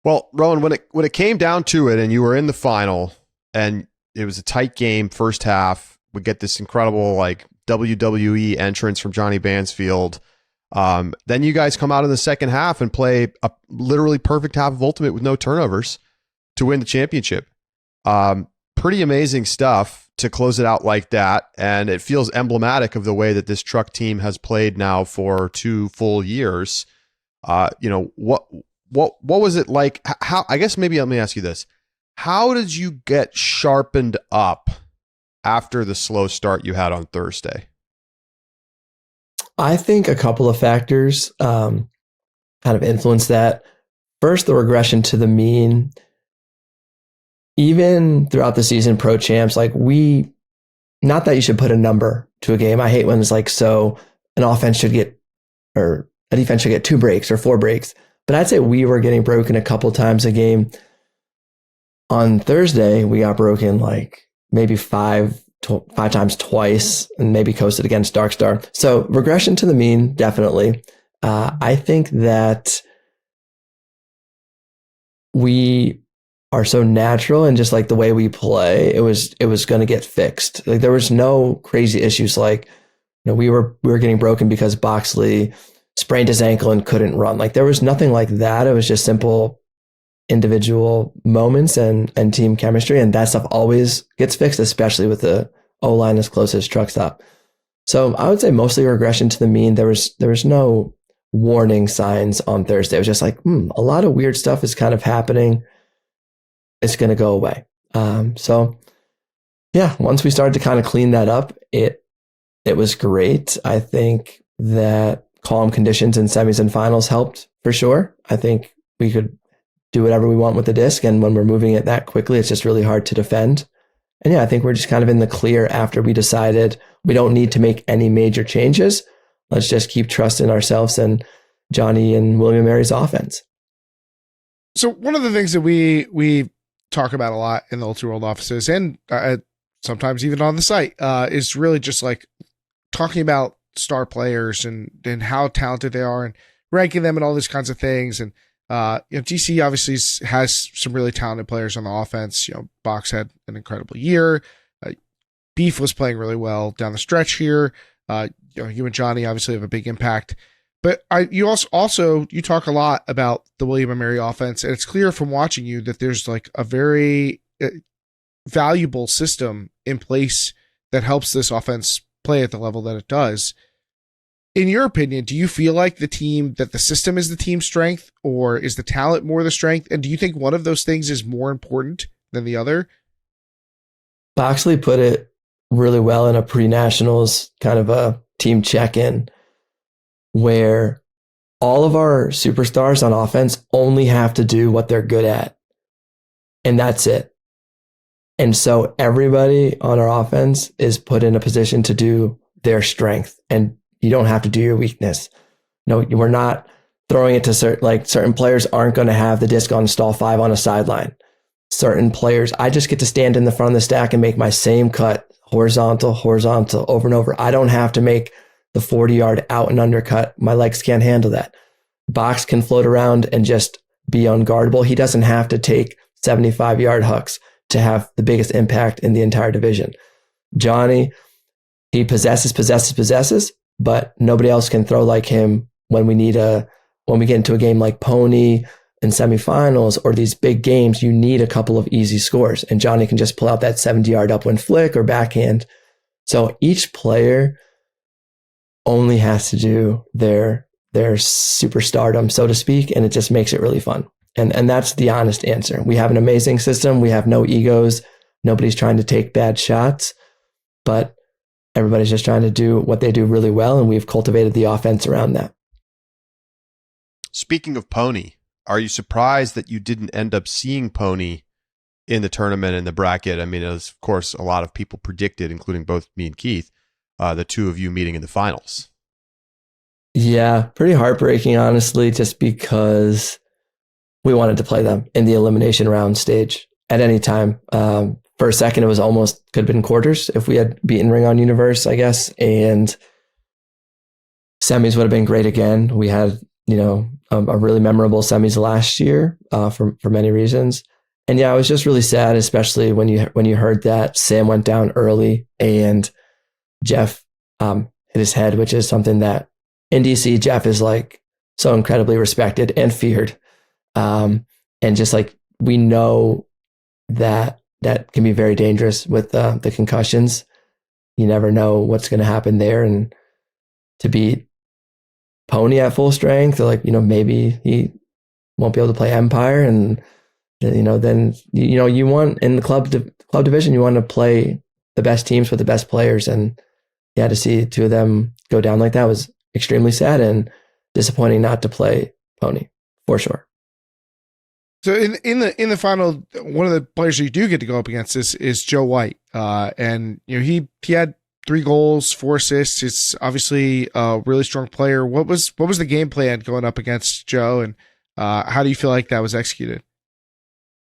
Well, Rowan, when it came down to it and you were in the final and it was a tight game first half, we get this incredible like WWE entrance from Johnny Bansfield. Then you guys come out in the second half and play a literally perfect half of Ultimate with no turnovers to win the championship. Pretty amazing stuff to close it out like that. And it feels emblematic of the way that this Truck team has played now for 2 full years. What was it like? How, I guess maybe let me ask you this. How did you get sharpened up after the slow start you had on Thursday? I think a couple of factors kind of influenced that. First, the regression to the mean. even throughout the season, pro champs, like not that you should put a number to a game. I hate when it's like, so an offense should get, or a defense should get 2 breaks or 4 breaks. But I'd say we were getting broken a couple times a game. On Thursday, we got broken like maybe 5 times twice, and maybe coasted against Dark Star. So regression to the mean, definitely. I think that we are so natural and just like the way we play, it was going to get fixed. Like there was no crazy issues. Like, we were getting broken because Boxley sprained his ankle and couldn't run. Like there was nothing like that. It was just simple individual moments and team chemistry, and that stuff always gets fixed, especially with the O-line as close as truck stop. So I would say mostly regression to the mean. There was no warning signs on Thursday. It was just like, a lot of weird stuff is kind of happening. It's going to go away. So yeah, once we started to kind of clean that up, it was great. I think that calm conditions in semis and finals helped for sure. I think we could do whatever we want with the disc, and when we're moving it that quickly, it's just really hard to defend. And yeah, I think we're just kind of in the clear after we decided we don't need to make any major changes. Let's just keep trusting ourselves and Johnny and William Mary's offense. So one of the things that we talk about a lot in the Ulti World offices, and sometimes even on the site, is really just like talking about star players and how talented they are and ranking them and all these kinds of things. And DC obviously has some really talented players on the offense. Box had an incredible year. Beef was playing really well down the stretch here. You and Johnny obviously have a big impact. But you also talk a lot about the William and Mary offense, and it's clear from watching you that there's like a very valuable system in place that helps this offense play at the level that it does. In your opinion, do you feel like the system is the team strength, or is the talent more the strength? And do you think one of those things is more important than the other? Boxley put it really well in a pre-nationals kind of a team check-in, where all of our superstars on offense only have to do what they're good at. And that's it. And so everybody on our offense is put in a position to do their strength, and you don't have to do your weakness. No, we're not throwing it to certain players aren't going to have the disc on stall 5 on a sideline. Certain players, I just get to stand in the front of the stack and make my same cut, horizontal, over and over. I don't have to make the 40-yard out and undercut. My legs can't handle that. Box can float around and just be unguardable. He doesn't have to take 75-yard hucks to have the biggest impact in the entire division. Johnny, he possesses, but nobody else can throw like him when we get into a game like Pony and semifinals or these big games. You need a couple of easy scores, and Johnny can just pull out that 70-yard upwind flick or backhand. So each player only has to do their superstardom, so to speak, and it just makes it really fun. And that's the honest answer. We have an amazing system. We have no egos. Nobody's trying to take bad shots, but everybody's just trying to do what they do really well, and we've cultivated the offense around that. Speaking of Pony, are you surprised that you didn't end up seeing Pony in the tournament and the bracket? I mean, as of course a lot of people predicted, including both me and Keith, the two of you meeting in the finals. Yeah, pretty heartbreaking, honestly, just because we wanted to play them in the elimination round stage at any time. For a second, it was almost could have been quarters if we had beaten Ring on Universe, I guess. And semis would have been great again. We had, a really memorable semis last year for many reasons. And yeah, I was just really sad, especially when you heard that Sam went down early and Jeff hit his head, which is something that in DC, Jeff is like so incredibly respected and feared. And just like we know that can be very dangerous with the concussions. You never know what's going to happen there. And to beat Pony at full strength, or maybe he won't be able to play Empire. And, then, you want in the club division, you want to play the best teams with the best players. And yeah, to see two of them go down like that was extremely sad and disappointing not to play Pony, for sure. So in the final, one of the players you do get to go up against is Joe White, and he had 3 goals, 4 assists. It's obviously a really strong player. What was the game plan going up against Joe, and how do you feel like that was executed?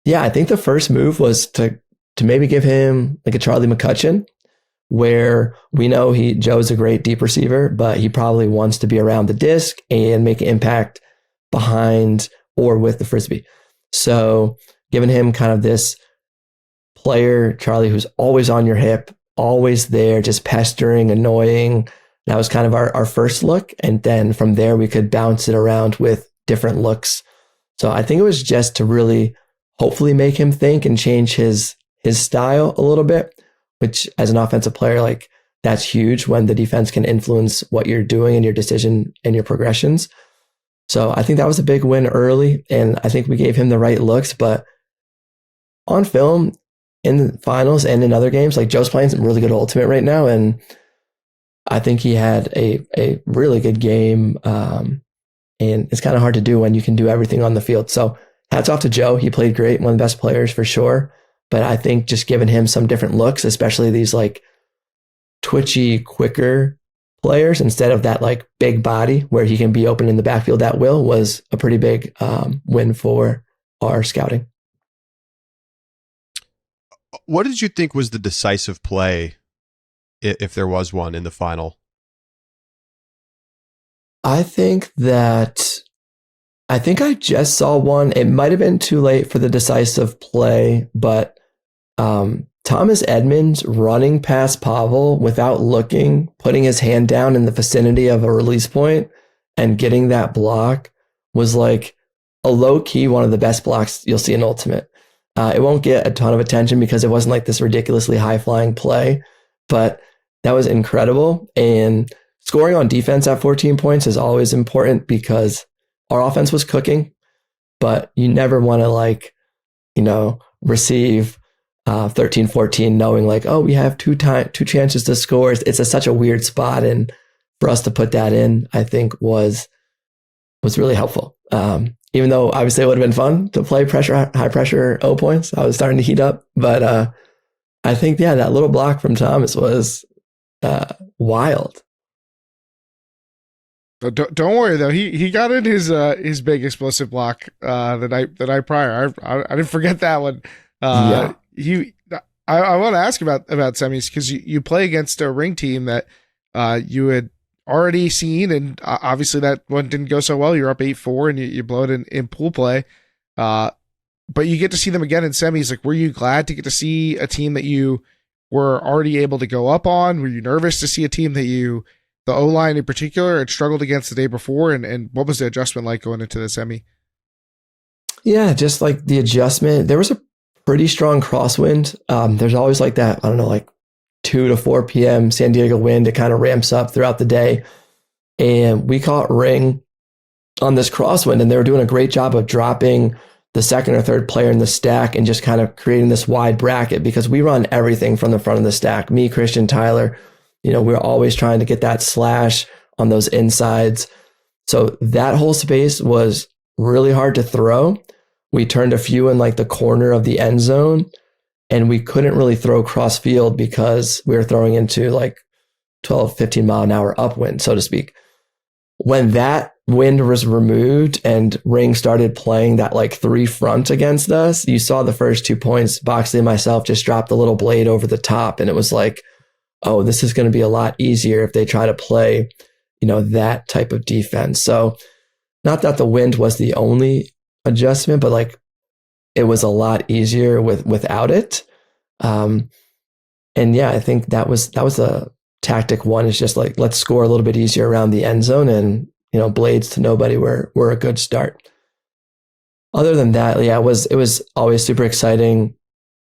Yeah, I think the first move was to maybe give him like a Charlie McCutcheon, where we know Joe's a great deep receiver, but he probably wants to be around the disc and make an impact behind or with the frisbee. So giving him kind of this player, Charlie, who's always on your hip, always there, just pestering, annoying. That was kind of our first look. And then from there, we could bounce it around with different looks. So I think it was just to really hopefully make him think and change his style a little bit, which as an offensive player, like that's huge when the defense can influence what you're doing and your decision and your progressions. So I think that was a big win early, and I think we gave him the right looks. But on film, in the finals and in other games, like Joe's playing some really good ultimate right now, and I think he had a really good game. And it's kind of hard to do when you can do everything on the field. So hats off to Joe. He played great, one of the best players for sure. But I think just giving him some different looks, especially these like twitchy, quicker players instead of that like big body where he can be open in the backfield at will, was a pretty big win for our scouting. What did you think was the decisive play, if there was one, in the final? I think I just saw one. It might have been too late for the decisive play, but Thomas Edmonds running past Pavel without looking, putting his hand down in the vicinity of a release point and getting that block was like a low key one of the best blocks you'll see in Ultimate. It won't get a ton of attention because it wasn't like this ridiculously high flying play, but that was incredible. And scoring on defense at 14 points is always important because our offense was cooking, but you never want to receive 13-14 knowing like, oh, we have two chances to score. It's such a weird spot. And for us to put that in, I think was really helpful. Even though obviously it would have been fun to play high pressure 0 points. I was starting to heat up, but I think, yeah, that little block from Thomas was wild. Don't worry though. He got in his big explosive block the night prior. I didn't forget that one. Yeah. I want to ask about semis because you play against a ring team that you had already seen, and obviously that one didn't go so well. You're up 8-4 and you blow it in pool play. But you get to see them again in semis. Like, were you glad to get to see a team that you were already able to go up on? Were you nervous to see a team that the O-line in particular had struggled against the day before? And what was the adjustment like going into the semi? Yeah, just like the adjustment. There was a pretty strong crosswind. There's always like that, I don't know, like 2 to 4 p.m. San Diego wind. It kind of ramps up throughout the day. And we caught ring on this crosswind, and they were doing a great job of dropping the second or third player in the stack and just kind of creating this wide bracket because we run everything from the front of the stack. Me, Christian, Tyler, we're always trying to get that slash on those insides. So that whole space was really hard to throw. We turned a few in like the corner of the end zone, and we couldn't really throw cross field because we were throwing into like 12, 15 mile an hour upwind, so to speak. When that wind was removed and Ring started playing that like 3 front against us, you saw the first 2 points. Boxley and myself just dropped a little blade over the top, and it was like, oh, this is going to be a lot easier if they try to play, that type of defense. So not that the wind was the only adjustment, but like it was a lot easier without it. And yeah, I think that was a tactic one, is just like, let's score a little bit easier around the end zone, and blades to nobody were a good start. Other than that, yeah, it was always super exciting.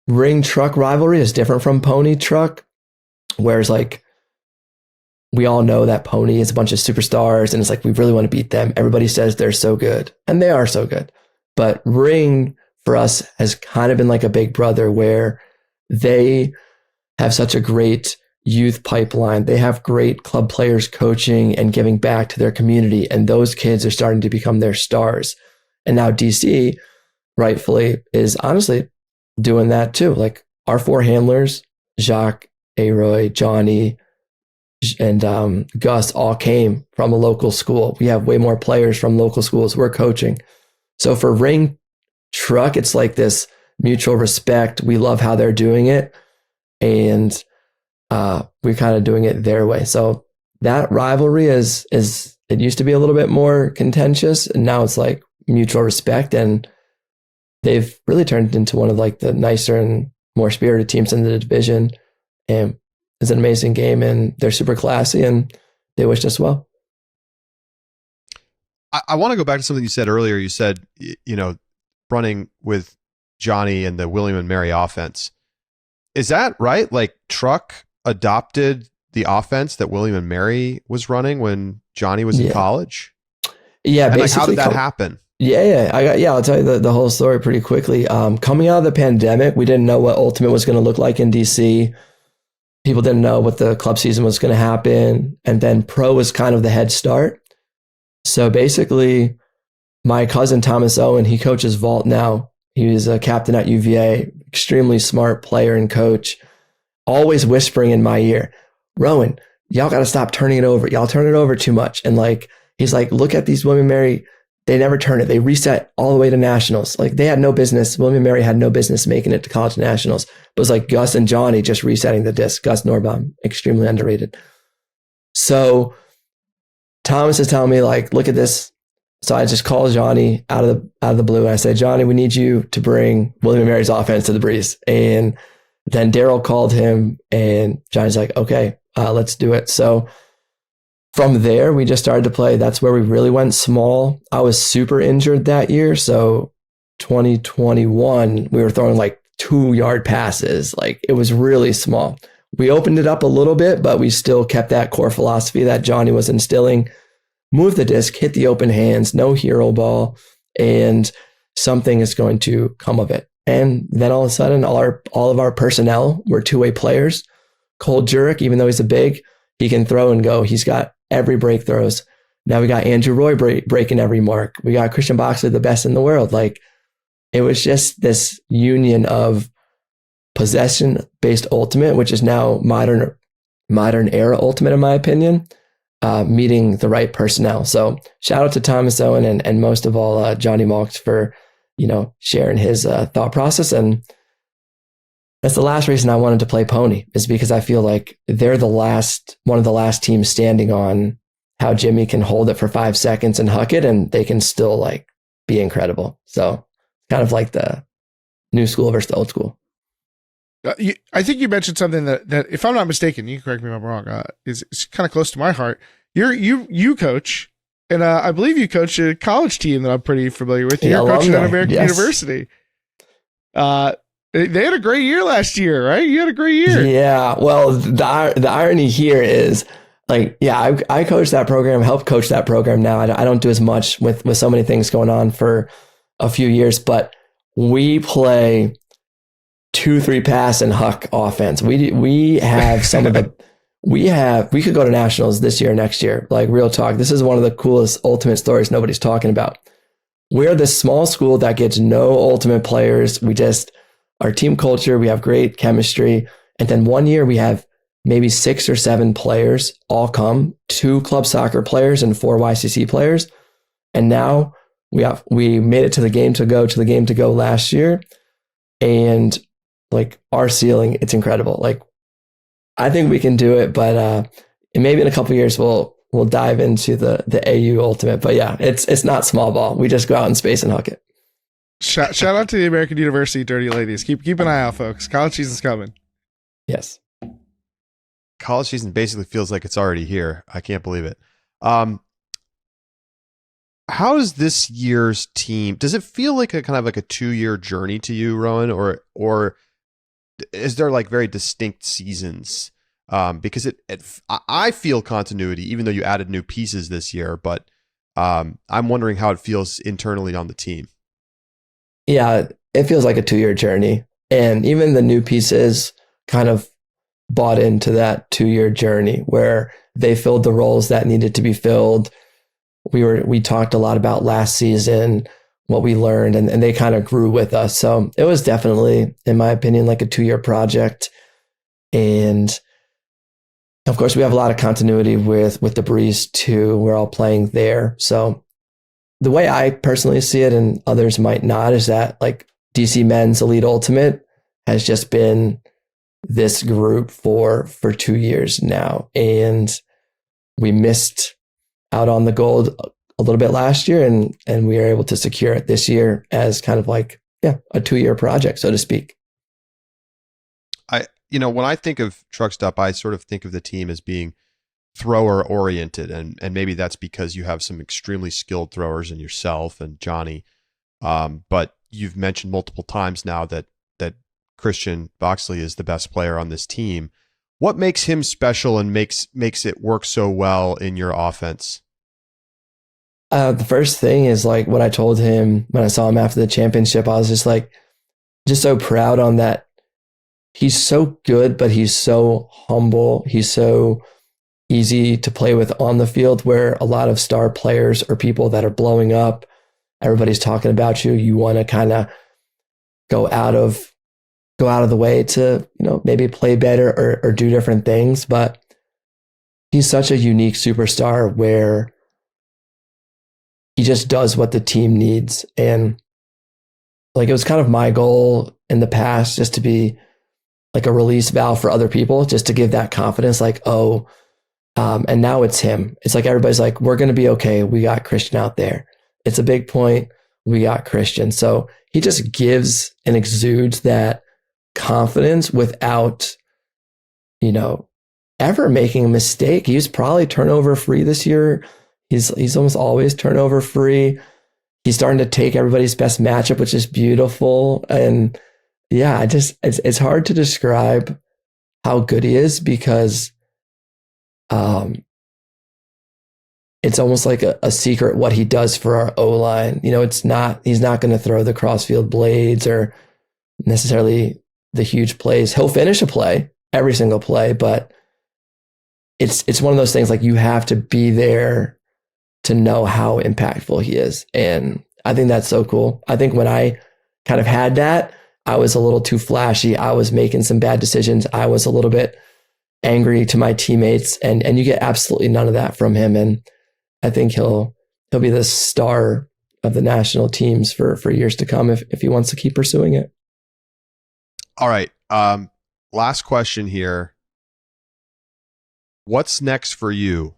Ring truck rivalry is different from pony truck, whereas like we all know that pony is a bunch of superstars, and it's like we really want to beat them. Everybody says they're so good, and they are so good. But Ring for us has kind of been like a big brother, where they have such a great youth pipeline. They have great club players coaching and giving back to their community, and those kids are starting to become their stars. And now DC, rightfully is honestly doing that too. Like our 4 handlers, Jacques, Aroy, Johnny, and Gus all came from a local school. We have way more players from local schools we're coaching. So for ring truck, it's like this mutual respect. We love how they're doing it, and we're kind of doing it their way. So that rivalry is it used to be a little bit more contentious, and now it's like mutual respect, and they've really turned into one of like the nicer and more spirited teams in the division. And it's an amazing game, and they're super classy, and they wished us well. I want to go back to something you said earlier. You said, running with Johnny and the William and Mary offense. Is that right? Like Truck adopted the offense that William and Mary was running when Johnny was in college? Yeah, and basically. Like, how did that happen? Yeah. I'll tell you the whole story pretty quickly. Coming out of the pandemic, we didn't know what Ultimate was going to look like in DC. People didn't know what the club season was going to happen. And then Pro was kind of the head start. So basically, my cousin Thomas Owen, he coaches vault now. He was a captain at UVA, extremely smart player and coach, always whispering in my ear, Rowan, y'all got to stop turning it over. Y'all turn it over too much. And like, he's like, look at these William and Mary. They never turn it. They reset all the way to nationals. Like they had no business. William and Mary had no business making it to college nationals. But it was like Gus and Johnny just resetting the disc. Gus Norbaum, extremely underrated. So Thomas is telling me like, look at this. So I just call Johnny out of the blue. And I say, Johnny, we need you to bring William and Mary's offense to the breeze. And then Daryl called him, and Johnny's like, okay, let's do it. So from there, we just started to play. That's where we really went small. I was super injured that year. So 2021, we were throwing like 2-yard passes. Like it was really small. We opened it up a little bit, but we still kept that core philosophy that Johnny was instilling. Move the disc, hit the open hands, no hero ball, and something is going to come of it. And then all of a sudden, all of our personnel were 2-way players. Cole Jurek, even though he's a big, he can throw and go. He's got every break throws. Now we got Andrew Roy breaking every mark. We got Christian Boxley, the best in the world. Like it was just this union of possession-based ultimate, which is now modern era ultimate, in my opinion, meeting the right personnel. So shout out to Thomas Owen and most of all, Johnny Malks for, sharing his thought process. And that's the last reason I wanted to play Pony, is because I feel like they're one of the last teams standing on how Jimmy can hold it for 5 seconds and huck it, and they can still like be incredible. So kind of like the new school versus the old school. I think you mentioned something that, if I'm not mistaken, you can correct me if I'm wrong, is kind of close to my heart. You coach, and I believe you coach a college team that I'm pretty familiar with. You're coaching at American University. They had a great year last year, right? You had a great year. Yeah. Well, the irony here is like, yeah, I coach that program, help coach that program now. I don't do as much with so many things going on for a few years, but we play 2-3 pass and huck offense. We have some of the we could go to nationals this year, next year. Like real talk. This is one of the coolest ultimate stories nobody's talking about. We're this small school that gets no ultimate players. Our team culture, we have great chemistry. And then one year we have maybe 6 or 7 players all come, 2 club soccer players and 4 YCC players. And now we made it to the game to go last year. And like our ceiling, it's incredible. Like I think we can do it, but maybe in a couple of years we'll dive into the AU ultimate. But yeah, it's not small ball. We just go out in space and huck it. Shout out to the American University Dirty Ladies. Keep an eye out, folks. College season's coming. Yes. College season basically feels like it's already here. I can't believe it. How is this year's team? Does it feel like a kind of like a 2-year journey to you, Rowan, or is there like very distinct seasons? Because I feel continuity, even though you added new pieces this year, but I'm wondering how it feels internally on the team. Yeah, it feels like a 2-year journey. And even the new pieces kind of bought into that 2-year journey where they filled the roles that needed to be filled. We talked a lot about last season. what we learned, and they kind of grew with us. So it was definitely, in my opinion, like a 2-year project. And of course, we have a lot of continuity with the Breeze too. We're all playing there. So the way I personally see it, and others might not, is that like DC Men's Elite Ultimate has just been this group for 2 years now. And we missed out on the gold a little bit last year, and we were able to secure it this year as kind of like, a 2-year project, so to speak. When I think of Truck Stop, I sort of think of the team as being thrower oriented, and maybe that's because you have some extremely skilled throwers in yourself and Johnny. But you've mentioned multiple times now that Christian Boxley is the best player on this team. What makes him special and makes it work so well in your offense? The first thing is like what I told him when I saw him after the championship. I was just so proud on that. He's so good, but he's so humble. He's so easy to play with on the field, where a lot of star players or people that are blowing up, everybody's talking about you. You want to kind of go out of the way to, maybe play better or do different things. But he's such a unique superstar where he just does what the team needs. And like, it was kind of my goal in the past, just to be like a release valve for other people, just to give that confidence, like, and now it's him. It's like, everybody's like, we're going to be okay. We got Christian out there. It's a big point. We got Christian. So he just gives and exudes that confidence without, ever making a mistake. He was probably turnover free this year. He's almost always turnover free. He's starting to take everybody's best matchup, which is beautiful. And yeah, it's hard to describe how good he is, because it's almost like a secret what he does for our O-line. He's not going to throw the crossfield blades or necessarily the huge plays. He'll finish a play, every single play, but it's one of those things, like, you have to be there to know how impactful he is. And I think that's so cool. I think when I kind of had that, I was a little too flashy. I was making some bad decisions. I was a little bit angry to my teammates, and you get absolutely none of that from him. And I think he'll be the star of the national teams for years to come if he wants to keep pursuing it. All right. Last question here. What's next for you?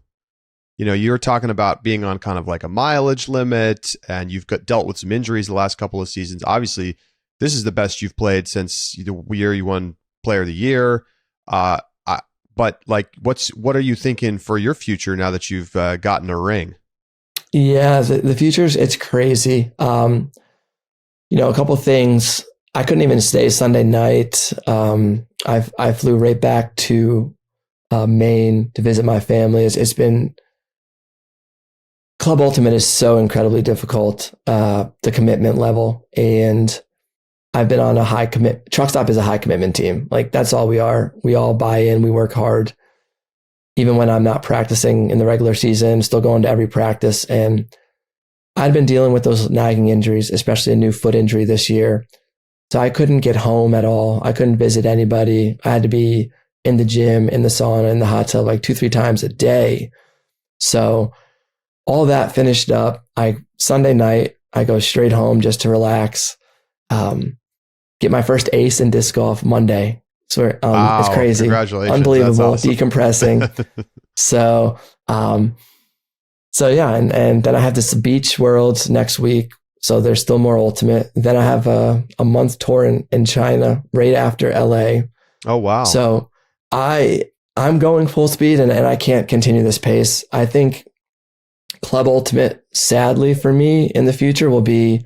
You were talking about being on kind of like a mileage limit, and you've dealt with some injuries the last couple of seasons. Obviously, this is the best you've played since the year you won Player of the Year. But like, what are you thinking for your future now that you've gotten a ring? Yeah, the future's, it's crazy. A couple of things. I couldn't even stay Sunday night. I flew right back to Maine to visit my family. It's been, Club Ultimate is so incredibly difficult, the commitment level. And I've been on a high commit. Truck Stop is a high commitment team. Like, that's all we are. We all buy in. We work hard. Even when I'm not practicing in the regular season, still going to every practice. And I'd been dealing with those nagging injuries, especially a new foot injury this year. So I couldn't get home at all. I couldn't visit anybody. I had to be in the gym, in the sauna, in the hot tub, like 2-3 times a day. So all that finished up. Sunday night, I go straight home just to relax. Get my first ace in disc golf Monday. So wow, it's crazy. Congratulations. Unbelievable. Awesome. Decompressing. So yeah, and then I have this Beach Worlds next week. So there's still more Ultimate. Then I have a month tour in China right after LA. Oh, wow. So I'm going full speed, and I can't continue this pace. I think Club Ultimate, sadly for me in the future, will be,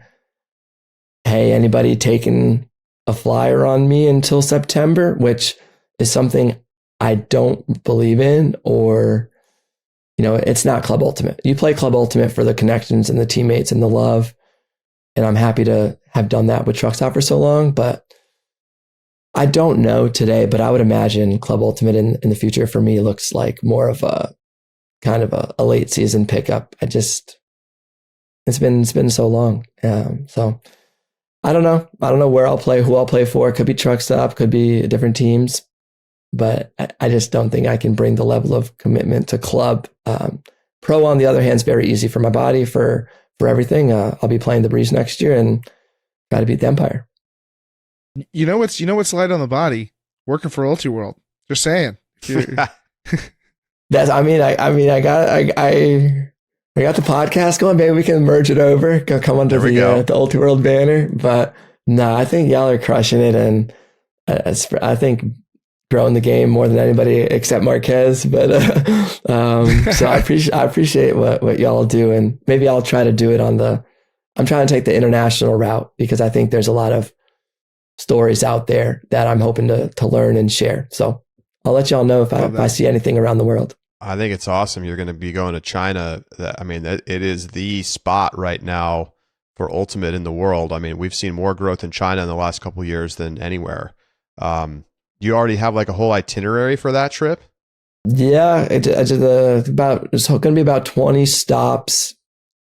hey, anybody taking a flyer on me until September, which is something I don't believe in, or, it's not Club Ultimate. You play Club Ultimate for the connections and the teammates and the love. And I'm happy to have done that with Truck Stop for so long, but I don't know today, but I would imagine Club Ultimate in the future for me looks like more of a kind of a late season pickup. It's been so long. So I don't know. I don't know where I'll play, who I'll play for. It could be truck stop, could be different teams, but I just don't think I can bring the level of commitment to club. Pro, on the other hand, is very easy for my body, for everything. I'll be playing the Breeze next year and got to beat the Empire. You know what's light on the body? Working for Ultiworld. Just saying. That's. I got the podcast going. Maybe we can merge it over. Come under the Ultiworld banner. But no, I think y'all are crushing it, and I think growing the game more than anybody except Marquez. But so I appreciate what y'all do, and maybe I'll try to do it I'm trying to take the international route because I think there's a lot of stories out there that I'm hoping to learn and share. So I'll let y'all know if I see anything around the world. I think it's awesome. You're going to be going to China. It is the spot right now for Ultimate in the world. I mean, we've seen more growth in China in the last couple of years than anywhere. You already have like a whole itinerary for that trip? Yeah, it's going to be about 20 stops,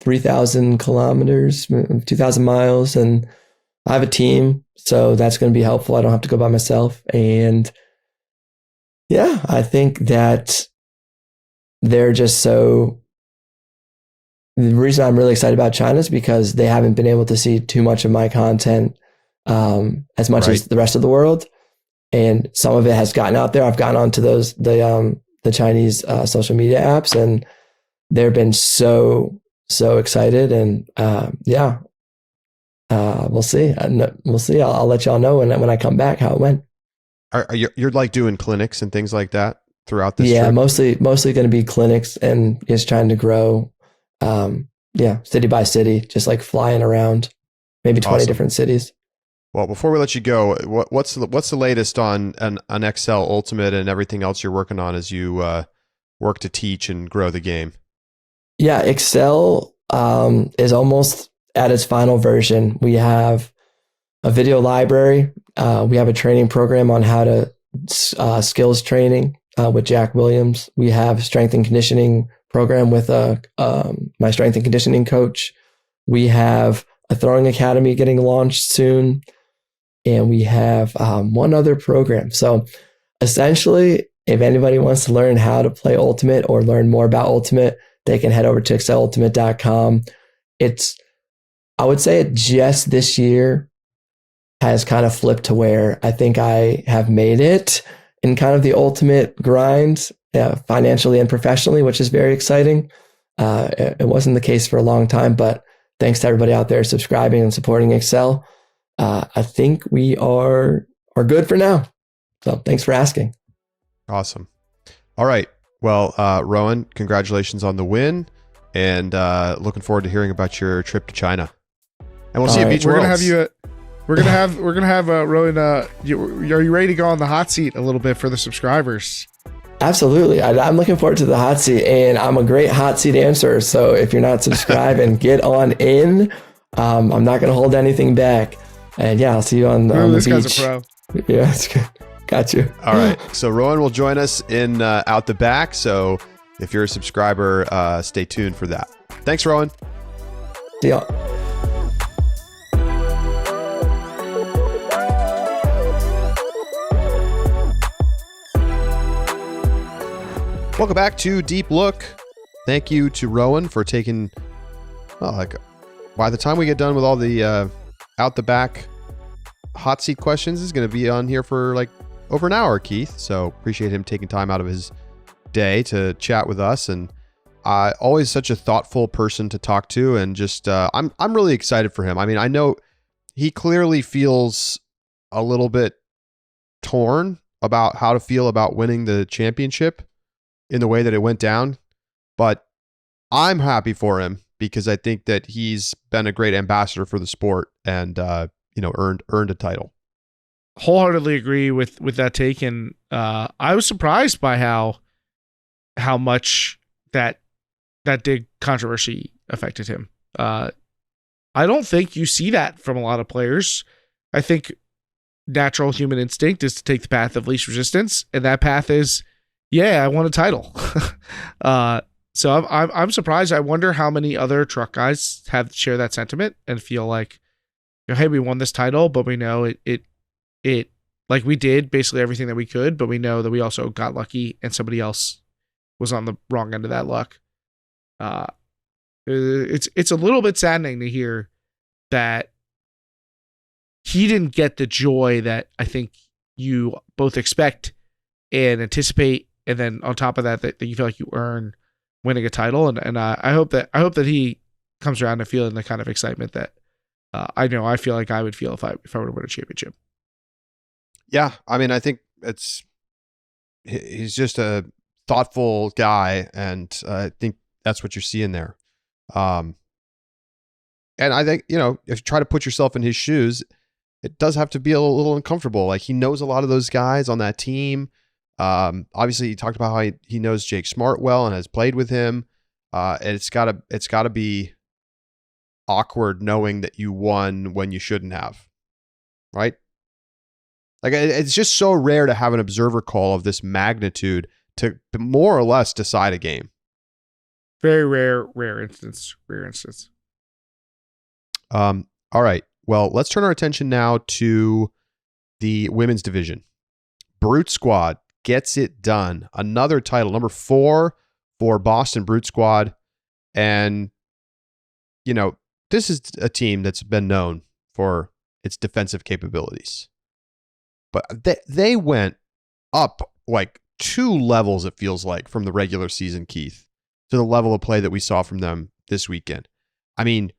3,000 kilometers, 2,000 miles. And I have a team, so that's going to be helpful. I don't have to go by myself. And yeah, I think that they're just the reason I'm really excited about China is because they haven't been able to see too much of my content as much as the rest of the world. And some of it has gotten out there. I've gotten onto the Chinese social media apps, and they've been so excited. And we'll see. We'll see. I'll let y'all know when I come back how it went. You're like doing clinics and things like that throughout this trip? mostly going to be clinics and just trying to grow. City by city, just like flying around, maybe 20 different cities. Well, before we let you go, what's the latest on Excel Ultimate and everything else you're working on as you work to teach and grow the game? Yeah, Excel is almost at its final version. We have a video library. We have a training program on how to skills training with Jack Williams. We have strength and conditioning program with my strength and conditioning coach. We have a throwing academy getting launched soon. And we have one other program. So essentially, if anybody wants to learn how to play Ultimate or learn more about Ultimate, they can head over to excelultimate.com. I would say it just this year has kind of flipped to where I think I have made it in kind of the Ultimate grind, financially and professionally, which is very exciting. It wasn't the case for a long time, but thanks to everybody out there subscribing and supporting Excel. I think we are good for now. So thanks for asking. Awesome. All right. Well, Rowan, congratulations on the win, and looking forward to hearing about your trip to China. And we'll see you at Beach Worlds. We're gonna have Rowan. Are you ready to go on the hot seat a little bit for the subscribers? Absolutely. I'm looking forward to the hot seat, and I'm a great hot seat answerer. So if you're not subscribed, get on in. I'm not going to hold anything back. And yeah, I'll see you on the beach. This guy's a pro. Yeah, that's good. Got you. All right. So Rowan will join us in Out the Back. So if you're a subscriber, stay tuned for that. Thanks, Rowan. See y'all. Welcome back to Deep Look. Thank you to Rowan for taking, by the time we get done with all the Out the Back hot seat questions, is going to be on here for like over an hour, Keith. So appreciate him taking time out of his day to chat with us. And always such a thoughtful person to talk to. And just, I'm really excited for him. I mean, I know he clearly feels a little bit torn about how to feel about winning the championship in the way that it went down, but I'm happy for him because I think that he's been a great ambassador for the sport and earned a title. Wholeheartedly agree with that take, and I was surprised by how much that big controversy affected him. I don't think you see that from a lot of players. I think natural human instinct is to take the path of least resistance, and that path is, yeah, I won a title. So I'm surprised. I wonder how many other truck guys share that sentiment and feel like, hey, we won this title, but we know it like we did basically everything that we could, but we know that we also got lucky and somebody else was on the wrong end of that luck. It's a little bit saddening to hear that he didn't get the joy that I think you both expect and anticipate, and then on top of that you feel like you earn winning a title. And I hope that he comes around to feeling the kind of excitement that I feel like I would feel if I were to win a championship. Yeah, I mean, I think he's just a thoughtful guy, and I think that's what you're seeing there. And I think, if you try to put yourself in his shoes, it does have to be a little uncomfortable. Like, he knows a lot of those guys on that team. Obviously, he talked about how he knows Jake Smart well and has played with him. And it's gotta be awkward knowing that you won when you shouldn't have, right? Like, it's just so rare to have an observer call of this magnitude to more or less decide a game. Very rare instance. All right. Well, let's turn our attention now to the women's division. Brute Squad gets it done. Another title, number 4 for Boston Brute Squad. And, this is a team that's been known for its defensive capabilities. But they went up like 2 levels, it feels like, from the regular season, Keith, to the level of play that we saw from them this weekend. I mean,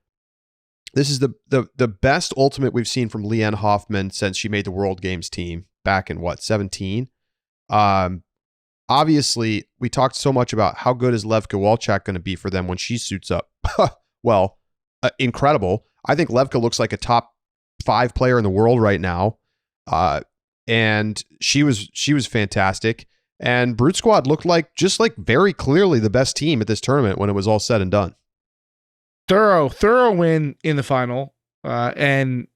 this is the best ultimate we've seen from Leanne Hoffman since she made the World Games team back in 17. Obviously, we talked so much about how good is Levka Walchak going to be for them when she suits up. Well, incredible. I think Levka looks like a top 5 player in the world right now. And she was fantastic. And Brute Squad looked like very clearly the best team at this tournament when it was all said and done. Thorough win in the final, and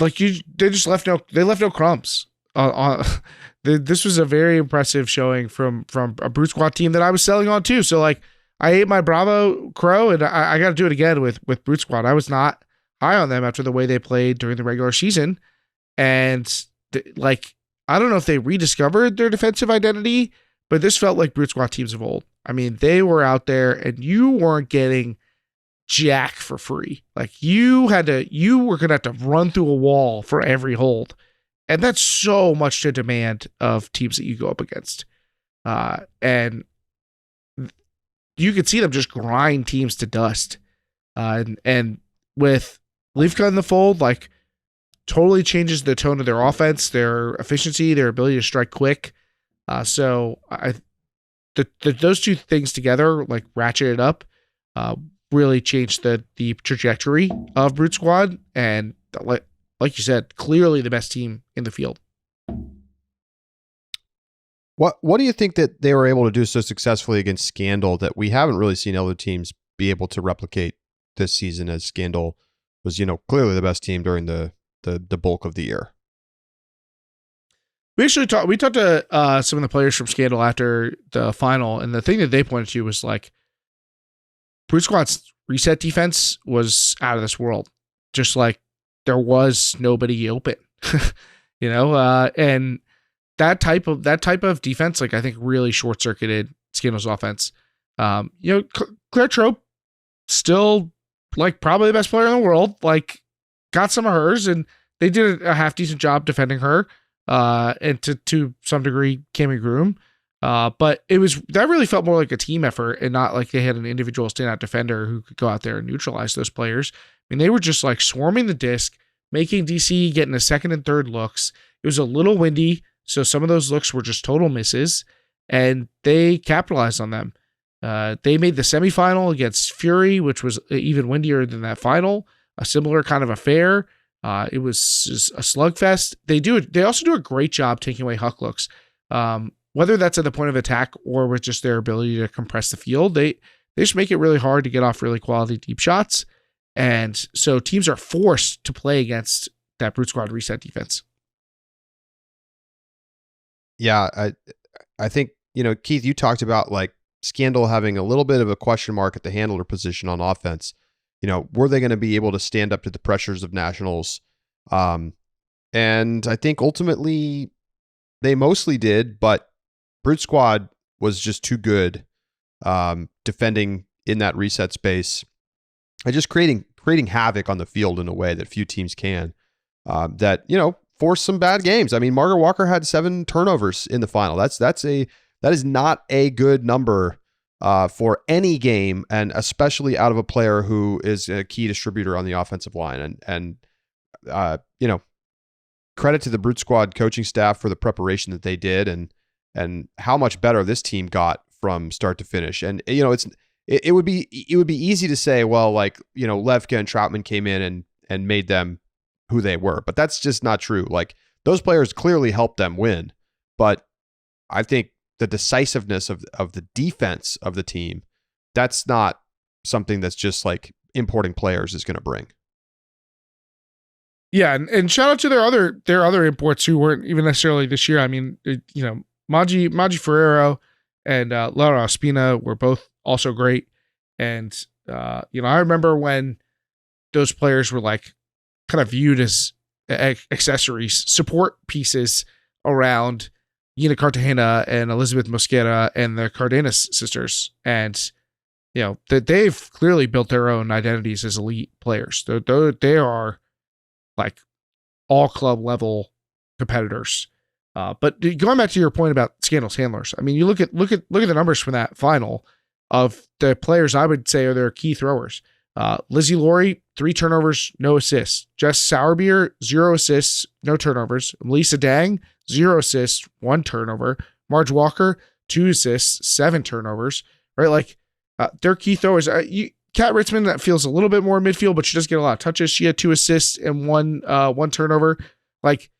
like they left no crumbs. This was a very impressive showing from a Brute Squad team that I was selling on too. So like, I ate my Bravo crow, and I got to do it again with Brute Squad. I was not high on them after the way they played during the regular season, and I don't know if they rediscovered their defensive identity, but this felt like Brute Squad teams of old. I mean, they were out there, and you weren't getting jack for free. Like, you were going to have to run through a wall for every hold. And that's so much to demand of teams that you go up against. And you could see them just grind teams to dust. And with Livka in the fold, like, totally changes the tone of their offense, their efficiency, their ability to strike quick. So those two things together, like, ratchet it up, really changed the trajectory of Brute Squad, and like you said, clearly the best team in the field. What do you think that they were able to do so successfully against Scandal that we haven't really seen other teams be able to replicate this season, as Scandal was, clearly the best team during the bulk of the year? We talked to some of the players from Scandal after the final, and the thing that they pointed to was like, Brute Squad's reset defense was out of this world. Just like there was nobody open, and that type of defense, like, I think really short circuited Scandal's offense. Claire Trope, still like probably the best player in the world, like, got some of hers, and they did a half decent job defending her, and to some degree, Cammie Groom. But that really felt more like a team effort and not like they had an individual standout defender who could go out there and neutralize those players. I mean, they were just like swarming the disc, making DC getting a second and third looks. It was a little windy, so some of those looks were just total misses, and they capitalized on them. They made the semifinal against Fury, which was even windier than that final, a similar kind of affair. It was just a slugfest. They also do a great job taking away Huck looks. Whether that's at the point of attack or with just their ability to compress the field, they just make it really hard to get off really quality deep shots. And so teams are forced to play against that Brute Squad reset defense. Yeah, I think, Keith, you talked about like Scandal having a little bit of a question mark at the handler position on offense. Were they going to be able to stand up to the pressures of Nationals? And I think ultimately they mostly did, but Brute Squad was just too good defending in that reset space and just creating havoc on the field in a way that few teams can. That forced some bad games. I mean, Margaret Walker had 7 turnovers in the final. That is not a good number for any game, and especially out of a player who is a key distributor on the offensive line. And credit to the Brute Squad coaching staff for the preparation that they did, and how much better this team got from start to finish. And it would be easy to say, well, like, Levka and Troutman came in and made them who they were, but that's just not true. Like, those players clearly helped them win, but I think the decisiveness of the defense of the team, that's not something that's just like importing players is going to bring. Yeah, and shout out to their other imports who weren't even necessarily this year. I mean, Maggi Ferrero and Laura Ospina were both also great. And I remember when those players were like kind of viewed as accessories, support pieces around Yina Cartagena and Elizabeth Mosquera and the Cardenas sisters. And, that they've clearly built their own identities as elite players. They are like all club level competitors. But going back to your point about Scandal's handlers, I mean, you look at the numbers from that final of the players I would say are their key throwers. Lizzie Laurie, 3 turnovers, no assists. Jess Sourbeer, 0 assists, no turnovers. Melissa Dang, 0 assists, 1 turnover. Marge Walker, 2 assists, 7 turnovers. Right, like their key throwers. Kat Ritzman, that feels a little bit more midfield, but she does get a lot of touches. She had 2 assists and one turnover. Like,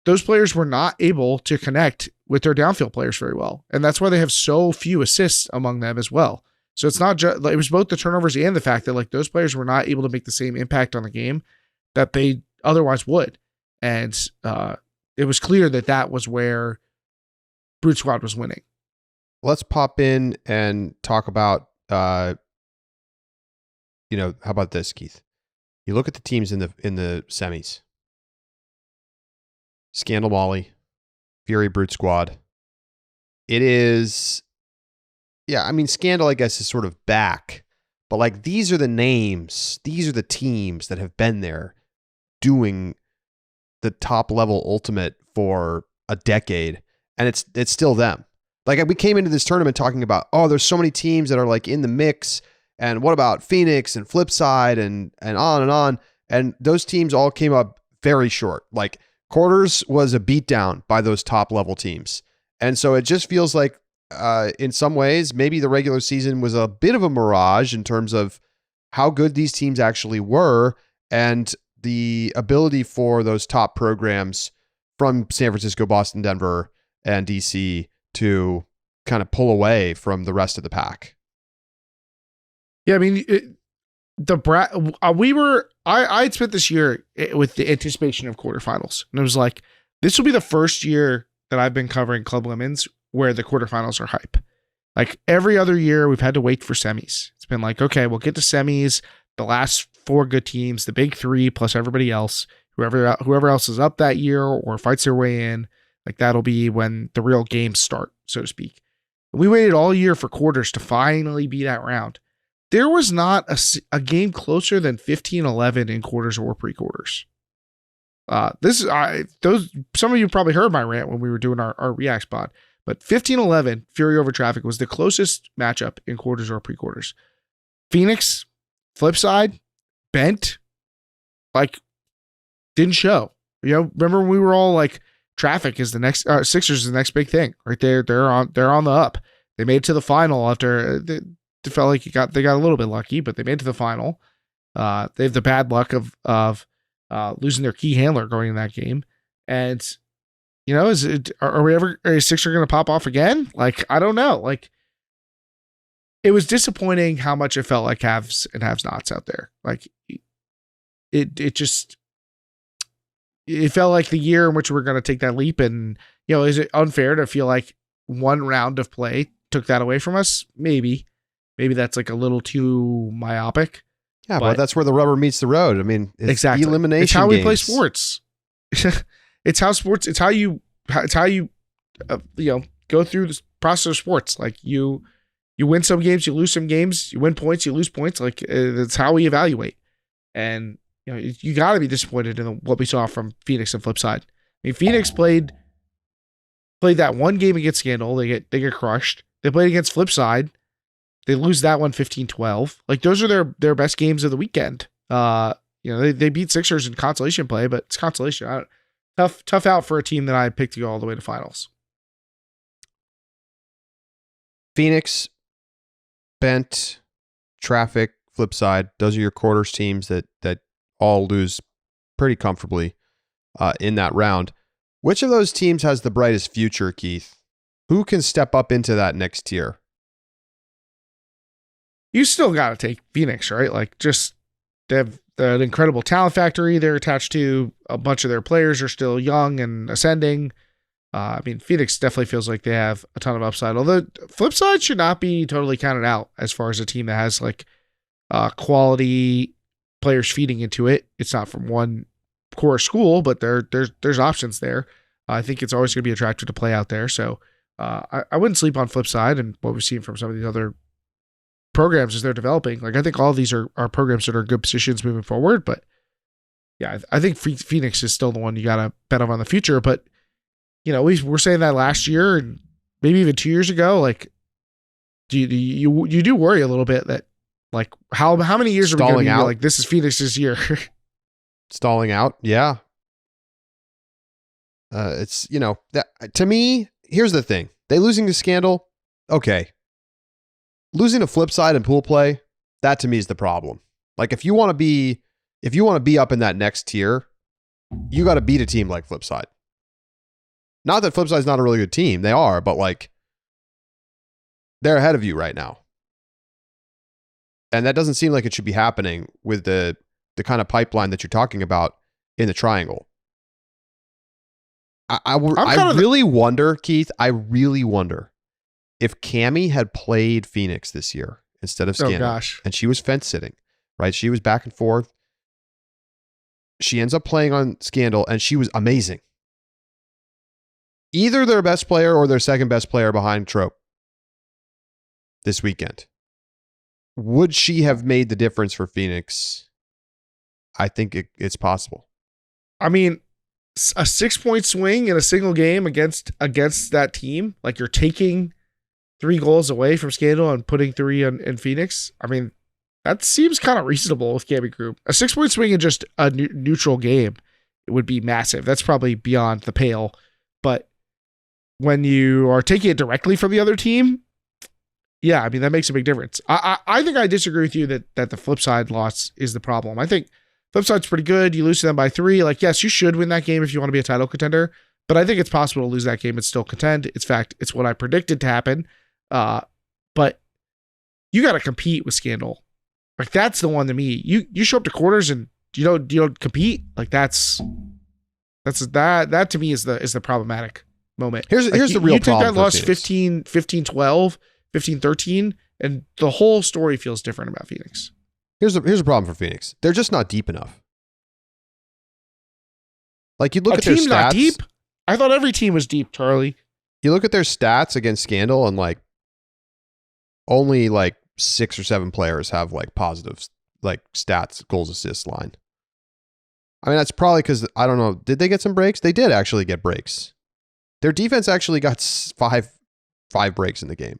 those players were not able to connect with their downfield players very well, and that's why they have so few assists among them as well. So it's not just, it was both the turnovers and the fact that like those players were not able to make the same impact on the game that they otherwise would. And it was clear that was where Brute Squad was winning. Let's pop in and talk about, how about this, Keith? You look at the teams in the semis. Scandal Molly, Fury Brute Squad. It is... Yeah, I mean, Scandal, I guess, is sort of back. But, like, these are the names. These are the teams that have been there doing the top-level Ultimate for a decade. And it's still them. Like, we came into this tournament talking about, there's so many teams that are, like, in the mix. And what about Phoenix and Flipside and on and on? And those teams all came up very short. Like, quarters was a beatdown by those top-level teams. And so it just feels like, in some ways, maybe the regular season was a bit of a mirage in terms of how good these teams actually were and the ability for those top programs from San Francisco, Boston, Denver, and DC to kind of pull away from the rest of the pack. Yeah, I mean, I had spent this year with the anticipation of quarterfinals, and it was like, this will be the first year that I've been covering Club Women's where the quarterfinals are hype. Like every other year, we've had to wait for semis. It's been like, okay, we'll get to semis, the last 4 good teams, the big 3 plus everybody else, whoever else is up that year or fights their way in, like that'll be when the real games start, so to speak. We waited all year for quarters to finally be that round. There was not a game closer than 15-11 in quarters or pre-quarters. Some of you probably heard my rant when we were doing our React spot. But 15-11, Fury over Traffic was the closest matchup in quarters or pre-quarters. Phoenix, Flipside, Bent, like, didn't show. Remember when we were all like, Traffic is the next, Sixers is the next big thing, right? They're on the up. They made it to the final after they felt like they got a little bit lucky, but they made it to the final. They have the bad luck of losing their key handler going in that game, and. Is Sixers going to pop off again? Like, I don't know. Like, it was disappointing how much it felt like haves and haves nots out there. Like, it felt like the year in which we're going to take that leap. And, is it unfair to feel like one round of play took that away from us? Maybe that's like a little too myopic. Yeah, but that's where the rubber meets the road. I mean, it's exactly elimination. It's how we play games. sports. It's how sports. It's how you go through this process of sports. Like you win some games, you lose some games. You win points, you lose points. Like that's how we evaluate. And you got to be disappointed in what we saw from Phoenix and Flipside. I mean, Phoenix played that one game against Scandal. They get crushed. They played against Flipside. They lose that one 15-12. Like those are their best games of the weekend. They beat Sixers in consolation play, but it's consolation. Tough out for a team that I picked to go all the way to finals. Phoenix, Bent, Traffic, Flipside. Those are your quarters teams that all lose pretty comfortably in that round. Which of those teams has the brightest future, Keith? Who can step up into that next tier? You still got to take Phoenix, right? Like, just they have an incredible talent factory they're attached to. A bunch of their players are still young and ascending. I mean, Phoenix definitely feels like they have a ton of upside. Although Flipside should not be totally counted out as far as a team that has like quality players feeding into it. It's not from one core school, but there's options there. I think it's always going to be attractive to play out there. So I wouldn't sleep on Flipside and what we've seen from some of these other programs as they're developing. Like I think all of these are programs that are in good positions moving forward. But yeah, I think Phoenix is still the one you got to bet on the future. But we were saying that last year and maybe even 2 years ago. Like, you do worry a little bit that like how many years are we going to be like this is Phoenix's year? Stalling out, yeah. It's that to me. Here's the thing: they losing to Scandal, okay. Losing to Flipside and pool play, that to me is the problem. Like if you want to be up in that next tier, you got to beat a team like Flipside. Not that Flipside's not a really good team, they are, but like they're ahead of you right now, and that doesn't seem like it should be happening with the kind of pipeline that you're talking about in the triangle. I really wonder, Keith. I really wonder if Cammie had played Phoenix this year instead of Scandal, and she was fence sitting, right? She was back and forth. She ends up playing on Scandal, and she was amazing. Either their best player or their second best player behind Trope this weekend. Would she have made the difference for Phoenix? I think it's possible. I mean, a 6-point swing in a single game against that team, like you're taking 3 goals away from Scandal and putting 3 in Phoenix. I mean, that seems kind of reasonable with Cammie Group. A 6-point swing in just a neutral game, it would be massive. That's probably beyond the pale. But when you are taking it directly from the other team, yeah, I mean, that makes a big difference. I think I disagree with you that the Flipside loss is the problem. I think Flipside's pretty good. You lose to them by 3. Like, yes, you should win that game if you want to be a title contender, but I think it's possible to lose that game and still contend. In fact, it's what I predicted to happen. But you got to compete with Scandal. Like, that's the one to me. You show up to quarters and you don't compete. Like, that to me is the problematic moment. Here's the real problem. You take that loss 15-12, 15-13, and the whole story feels different about Phoenix. Here's a problem for Phoenix. They're just not deep enough. Like you look at their stats. Not deep? I thought every team was deep, Charlie. You look at their stats against Scandal, and like only like 6 or 7 players have like positive like stats, goals, assists line. I mean, that's probably because I don't know. Did they get some breaks? They did actually get breaks. Their defense actually got 5 breaks in the game.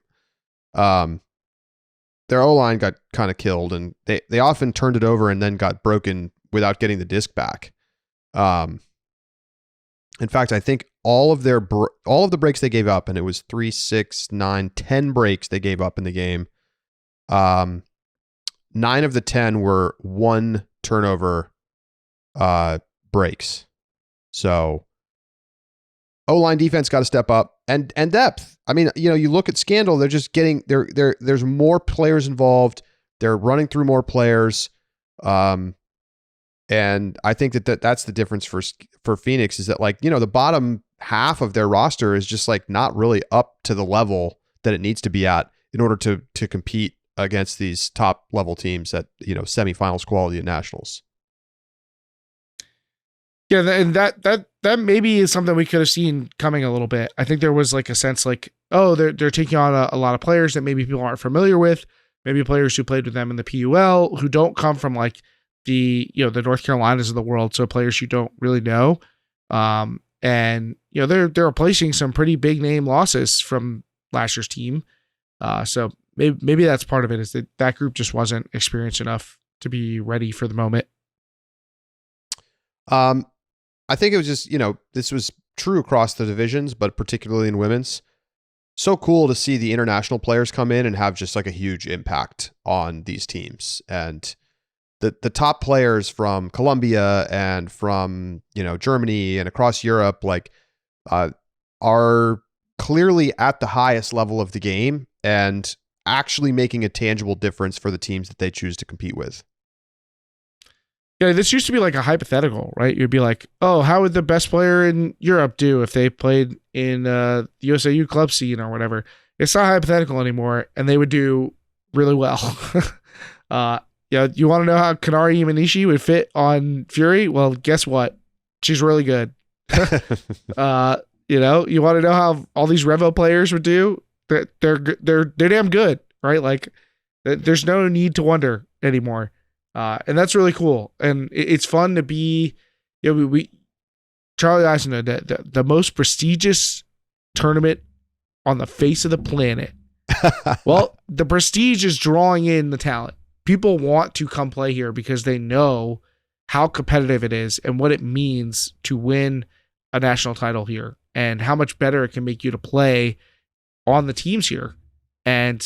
Their O-line got kind of killed, and they often turned it over and then got broken without getting the disc back. In fact, I think all of the breaks they gave up, and it was 3, 6, 9, 10 breaks they gave up in the game. 9 of the 10 were 1 turnover breaks. So O-line defense got to step up and depth. I mean, you look at Scandal, they're just getting there's more players involved. They're running through more players. And I think that's the difference for Phoenix is that like, the bottom half of their roster is just like not really up to the level that it needs to be at in order to compete against these top level teams at, semifinals quality at nationals. Yeah, and that maybe is something we could have seen coming a little bit. I think there was like a sense like, oh, they're taking on a lot of players that maybe people aren't familiar with, maybe players who played with them in the PUL who don't come from like the North Carolinas of the world, so players you don't really know. And they're replacing some pretty big name losses from last year's team. So maybe that's part of it, is that group just wasn't experienced enough to be ready for the moment. I think it was just, this was true across the divisions, but particularly in women's. So cool to see the international players come in and have just like a huge impact on these teams. And the top players from Colombia and from, Germany and across Europe, like, are clearly at the highest level of the game and actually making a tangible difference for the teams that they choose to compete with. Yeah, this used to be like a hypothetical, right? You'd be like, oh, how would the best player in Europe do if they played in the USAU club scene or whatever? It's not hypothetical anymore, and they would do really well. You want to know how Kanari Imanishi would fit on Fury? Well, guess what? She's really good. You want to know how all these Revo players would do? They're damn good, right? Like, there's no need to wonder anymore. And that's really cool. And it's fun to be, Charlie Eisenhood, the most prestigious tournament on the face of the planet. Well, the prestige is drawing in the talent. People want to come play here because they know how competitive it is and what it means to win a national title here and how much better it can make you to play on the teams here. And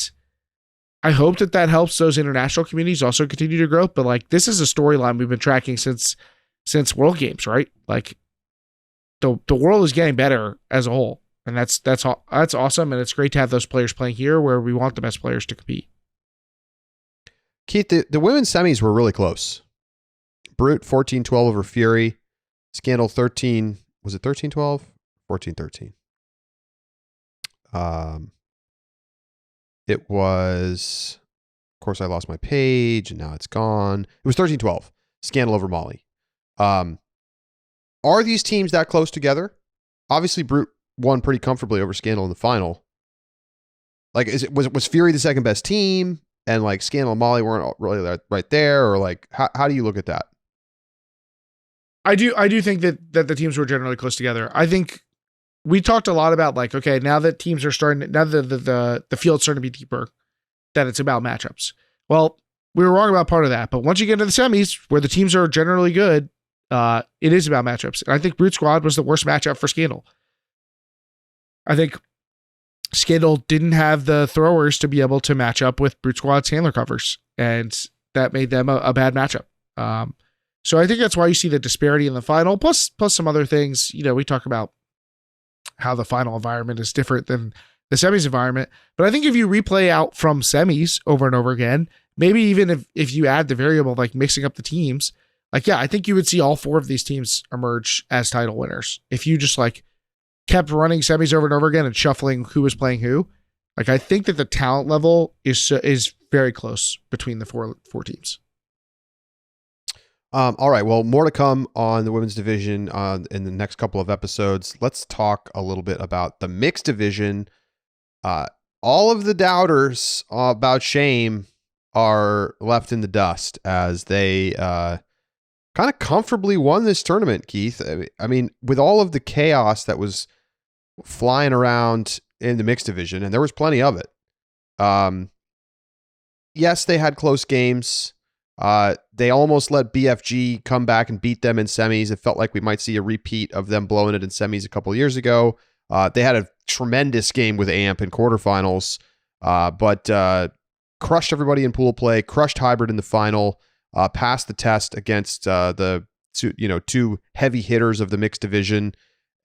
I hope that helps those international communities also continue to grow. But like, this is a storyline we've been tracking since World Games, right? Like, the world is getting better as a whole, and that's awesome. And it's great to have those players playing here where we want the best players to compete. Keith, the women's semis were really close. Brute 14-12 over Fury. Scandal 13. Was it 13-12? 14-13. It was, of course, I lost my page and now it's gone. It was 13-12. Scandal over Molly. Are these teams that close together? Obviously, Brute won pretty comfortably over Scandal in the final. Like, was Fury the second best team, and like Scandal and Molly weren't really right there, or like how do you look at that? I do think that the teams were generally close together. I think we talked a lot about like, okay, now that teams are starting, now that the field's starting to be deeper, that it's about matchups. Well, we were wrong about part of that, but once you get into the semis where the teams are generally good, it is about matchups. And I think Brute Squad was the worst matchup for Scandal. I think Scandal didn't have the throwers to be able to match up with Brute Squad's handler covers, and that made them a bad matchup. So I think that's why you see the disparity in the final, plus some other things. We talk about how the final environment is different than the semis environment. But I think if you replay out from semis over and over again, maybe even if you add the variable, like mixing up the teams, like, yeah, I think you would see all four of these teams emerge as title winners. If you just like kept running semis over and over again and shuffling who was playing who, like, I think that the talent level is very close between the four teams. All right. Well, more to come on the women's division in the next couple of episodes. Let's talk a little bit about the mixed division. All of the doubters about shame are left in the dust as they kind of comfortably won this tournament, Keith. I mean, with all of the chaos that was flying around in the mixed division, and there was plenty of it. Yes, they had close games. They almost let BFG come back and beat them in semis. It felt like we might see a repeat of them blowing it in semis a couple of years ago. They had a tremendous game with AMP in quarterfinals, but crushed everybody in pool play, crushed Hybrid in the final, passed the test against the two heavy hitters of the mixed division,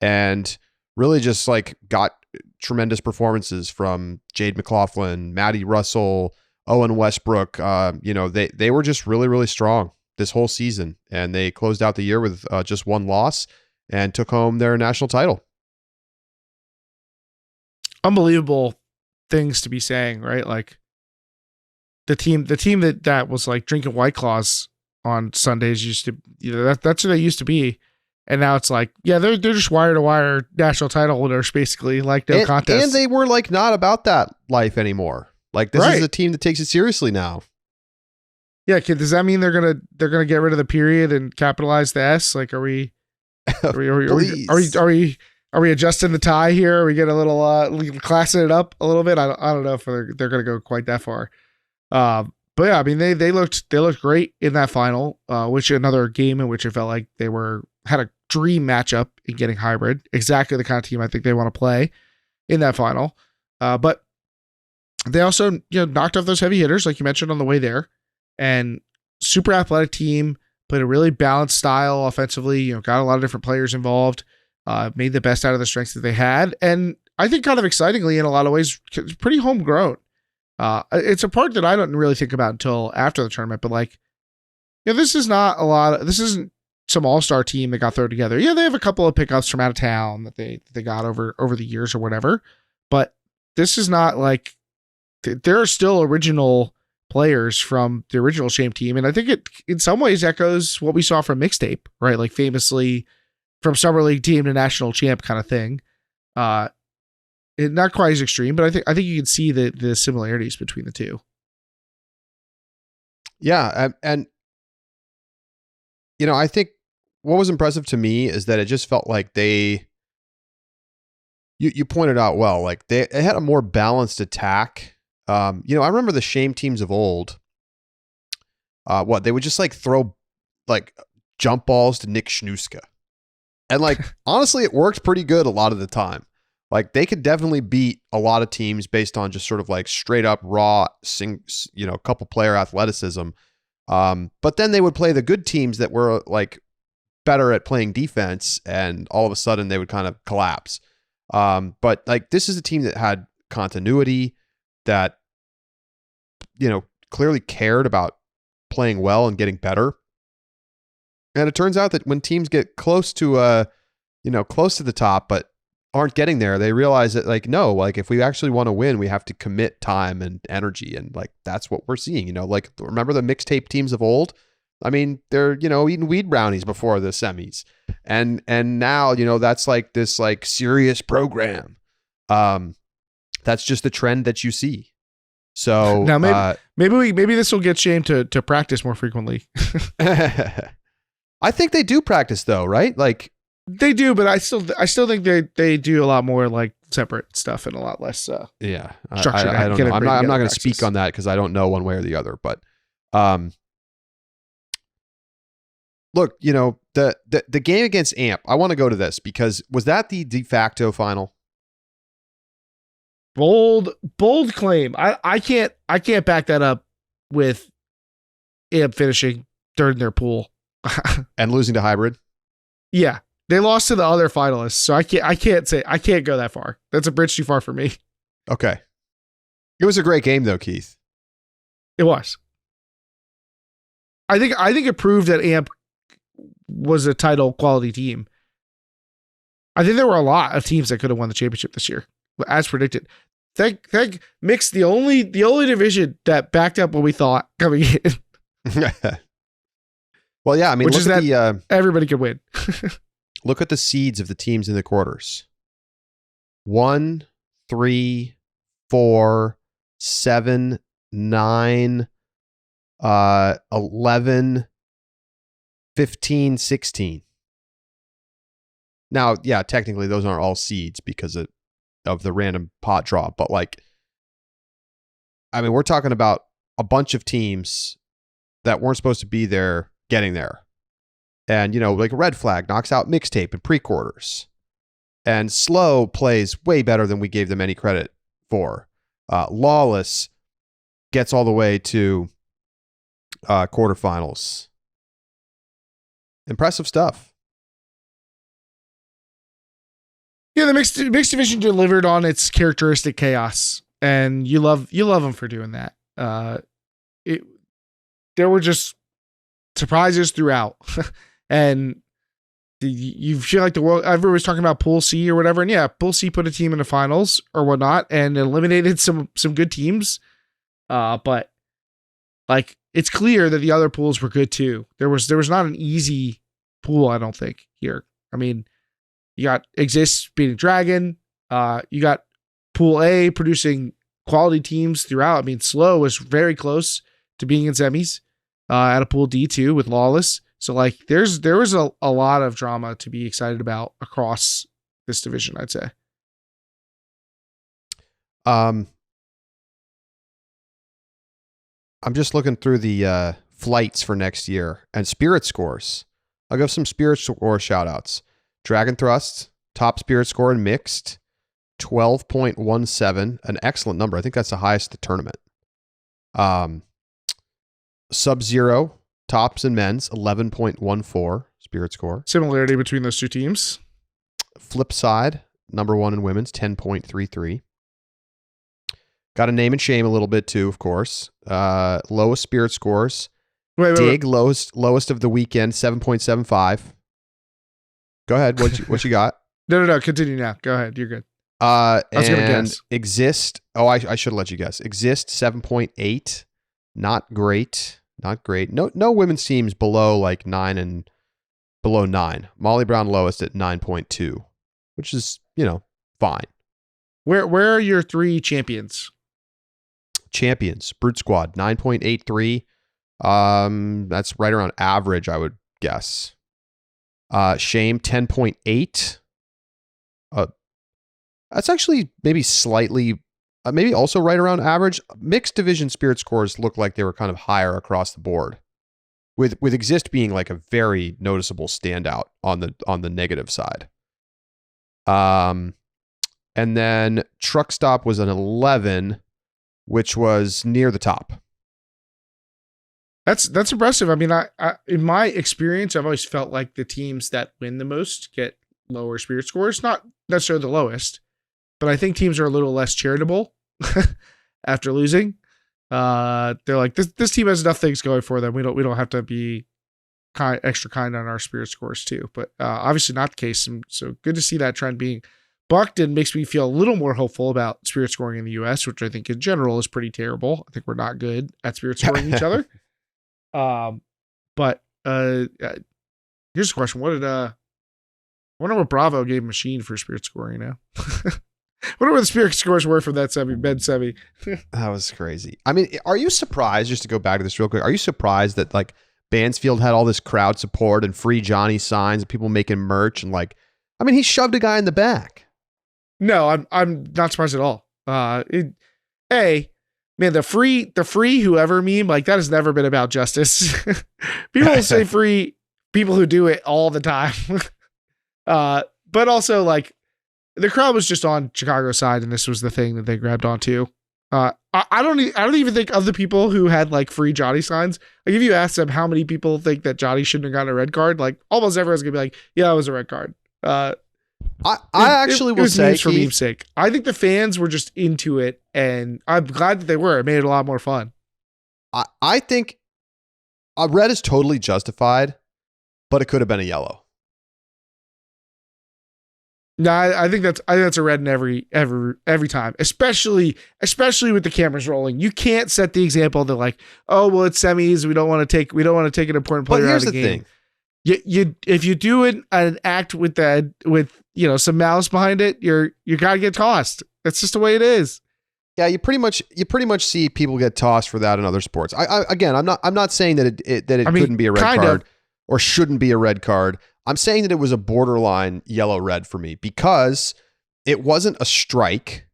and really just like got tremendous performances from Jade McLaughlin, Maddie Russell, Owen Westbrook. They were just really, really strong this whole season, and they closed out the year with just one loss and took home their national title. Unbelievable things to be saying, right? Like the team that was like drinking White Claws on Sundays used to, that's who they used to be. And now it's like, yeah, they're just wire to wire national title winners, basically, like no contest. And they were like not about that life anymore. Like this is a team that takes it seriously now. Yeah, kid. Does that mean they're gonna get rid of the period and capitalize the S? Like, are we adjusting the tie here? Are we get a little classing it up a little bit? I don't know if they're gonna go quite that far. But yeah, I mean they looked great in that final, which another game in which it felt like they had a dream matchup in getting hybrid. Exactly the kind of team I think they want to play in that final. But they also knocked off those heavy hitters like you mentioned on the way there. And super athletic team, played a really balanced style offensively, got a lot of different players involved, made the best out of the strengths that they had. And I think kind of excitingly in a lot of ways, pretty homegrown. It's a part that I don't really think about until after the tournament, but like, this isn't some all-star team that got thrown together. Yeah, they have a couple of pickups from out of town that they got over the years or whatever, but this is not like, there are still original players from the original Shame team. And I think it in some ways echoes what we saw from Mixtape, right? Like famously from Summer League team to national champ kind of thing. Not quite as extreme, but I think you can see the similarities between the two. Yeah. And I think what was impressive to me is that it just felt like you pointed out well, like they had a more balanced attack. I remember the Shame teams of old. They would just like throw like jump balls to Nick Schnuska. And like, honestly, it worked pretty good a lot of the time. Like they could definitely beat a lot of teams based on just sort of like straight up raw, couple player athleticism. But then they would play the good teams that were like better at playing defense, and all of a sudden they would kind of collapse. But like, this is a team that had continuity, that clearly cared about playing well and getting better. And it turns out that when teams get close to the top but aren't getting there, they realize that like, no, like if we actually want to win, we have to commit time and energy, and like that's what we're seeing. Like remember the Mixtape teams of old? I mean, they're eating weed brownies before the semis, and now that's like this like serious program. That's just the trend that you see. So now maybe this will get Shame to practice more frequently. I think they do practice though, right? Like they do, but I still think they do a lot more like separate stuff and a lot less structured. I don't know. I'm not going to speak on that because I don't know one way or the other. But look, the game against AMP, I want to go to this because was that the de facto final? Bold claim. I can't back that up with AMP finishing third in their pool and losing to hybrid. Yeah, they lost to the other finalists, so I can't go that far. That's a bridge too far for me. Okay, it was a great game though, Keith. It was. I think it proved that AMP was a title quality team. I think there were a lot of teams that could have won the championship this year, as predicted. Thank Mix, the only division that backed up what we thought coming in. Well, yeah, I mean, which is that everybody could win. Look at the seeds of the teams in the quarters. 1, 3, 4, 7, 9, 11, 15, 16. Now, yeah, technically those aren't all seeds because of the random pot draw, but like, I mean, we're talking about a bunch of teams that weren't supposed to be there getting there. And, like Red Flag knocks out Mixtape in pre-quarters. And Slow plays way better than we gave them any credit for. Lawless gets all the way to quarterfinals. Impressive stuff. Yeah, the mixed division delivered on its characteristic chaos, and you love them for doing that. There were just surprises throughout, and you feel like the world, everybody's talking about Pool C or whatever. And yeah, Pool C put a team in the finals or whatnot and eliminated some good teams. But like, it's clear that the other pools were good too. There was not an easy pool, I don't think, here. I mean, you got Exist beating Dragon. You got Pool A producing quality teams throughout. I mean, Slow was very close to being in semis at a Pool D too with Lawless. So like, there was a lot of drama to be excited about across this division, I'd say. I'm just looking through the flights for next year and Spirit scores. I'll give some Spirit score shout outs. Dragon Thrust, top Spirit score in mixed, 12.17, an excellent number. I think that's the highest in the tournament. Sub-Zero, tops in men's, 11.14 Spirit score. Similarity between those two teams. Flip Side, number 1 in women's, 10.33. Got to name and shame a little bit too, of course. Lowest Spirit scores. Dig, lowest of the weekend, 7.75. Go ahead. What you got? No. Continue now. Go ahead. You're good. I was going to guess. Exist. Oh, I should have let you guess. Exist, 7.8. Not great. No women's teams below like 9 and below 9. Molly Brown lowest at 9.2, which is, fine. Where are your 3 champions? Champions, Brute Squad, 9.83. That's right around average, I would guess. Shame, 10.8. That's actually maybe slightly, maybe also right around average. Mixed division Spirit scores look like they were kind of higher across the board, with Exist being like a very noticeable standout on the negative side. And then Truck Stop was an 11, which was near the top. That's impressive. I mean, I in my experience, I've always felt like the teams that win the most get lower Spirit scores. Not necessarily the lowest, but I think teams are a little less charitable after losing. They're like, this team has enough things going for them. We don't have to be extra kind on our Spirit scores too. But obviously not the case. So good to see that trend being bucked, and makes me feel a little more hopeful about Spirit scoring in the U.S., which I think in general is pretty terrible. I think we're not good at Spirit scoring each other. But here's a question: I wonder what Bravo gave Machine for Spirit scoring? I wonder what the Spirit scores were for that men's semi. That was crazy. I mean, are you surprised? Just to go back to this real quick, are you surprised that like Bansfield had all this crowd support and free Johnny signs and people making merch and like, I mean, he shoved a guy in the back. No, I'm not surprised at all. Man, the free whoever meme, like that has never been about justice. People say free people who do it all the time. But also like the crowd was just on Chicago's side, and this was the thing that they grabbed onto. I don't even think of the people who had like free Johnny signs. Like if you ask them how many people think that Johnny shouldn't have gotten a red card, like almost everyone's gonna be like, yeah, it was a red card. I actually will say, for meme's sake, I think the fans were just into it, and I'm glad that they were. It made it a lot more fun. I think a red is totally justified, but it could have been a yellow. No, I think that's a red in every time, especially with the cameras rolling. You can't set the example that like, oh well, it's semis. We don't want to take an important player out of the game. You if you do an act with some malice behind it, you gotta get tossed. That's just the way it is. Yeah, you pretty much see people get tossed for that in other sports. I'm not saying that it couldn't be a red card or shouldn't be a red card. I'm saying that it was a borderline yellow-red for me because it wasn't a strike.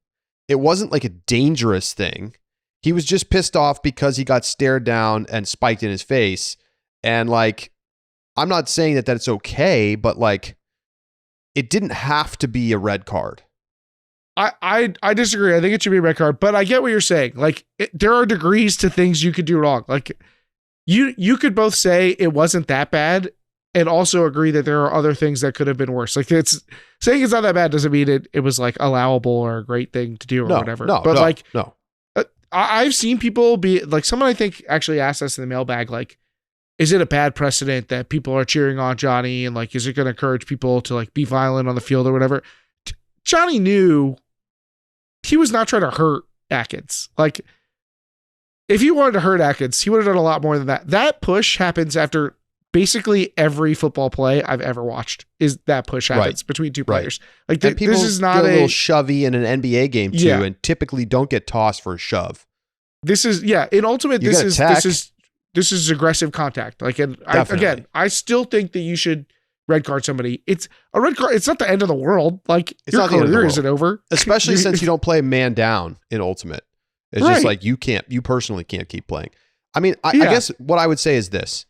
It wasn't like a dangerous thing. He was just pissed off because he got stared down and spiked in his face. And like, I'm not saying that it's okay, but like, it didn't have to be a red card. I disagree. I think it should be a red card, but I get what you're saying. Like, there are degrees to things you could do wrong. Like, you could both say it wasn't that bad and also agree that there are other things that could have been worse. Like, it's saying it's not that bad doesn't mean it was like allowable or a great thing to do or whatever. I've seen people be like, someone I think actually asked us in the mailbag, like, is it a bad precedent that people are cheering on Johnny, and like, is it going to encourage people to like be violent on the field or whatever? Johnny knew he was not trying to hurt Atkins. Like, if he wanted to hurt Atkins, he would have done a lot more than that. That push happens after basically every football play I've ever watched. Is that push happens between two players? Like, people this is not get a little shovey in an NBA game too, and typically don't get tossed for a shove. This is in Ultimate. This is aggressive contact. Like, and I still think that you should red card somebody. It's a red card. It's not the end of the world. Like, it's your career isn't over. Especially since you don't play man down in Ultimate. It's just like you personally can't keep playing. I mean, I guess what I would say is this.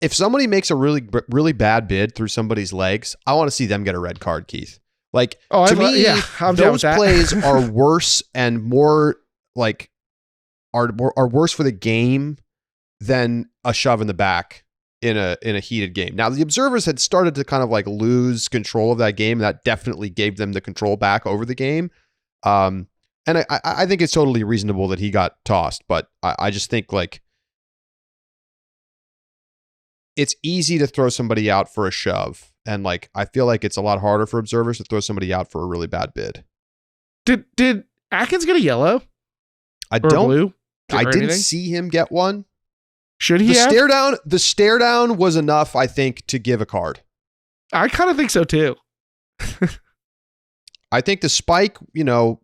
If somebody makes a really, really bad bid through somebody's legs, I want to see them get a red card, Keith. Like, to me, those plays are worse and more like are worse for the game than a shove in the back in a heated game. Now, the observers had started to kind of like lose control of that game. And that definitely gave them the control back over the game. And I think it's totally reasonable that he got tossed, but I just think like it's easy to throw somebody out for a shove. And like, I feel like it's a lot harder for observers to throw somebody out for a really bad bid. Did Atkins get a yellow? I didn't see him get one. Should he have? The stare down was enough, I think, to give a card. I kind of think so too. I think the spike,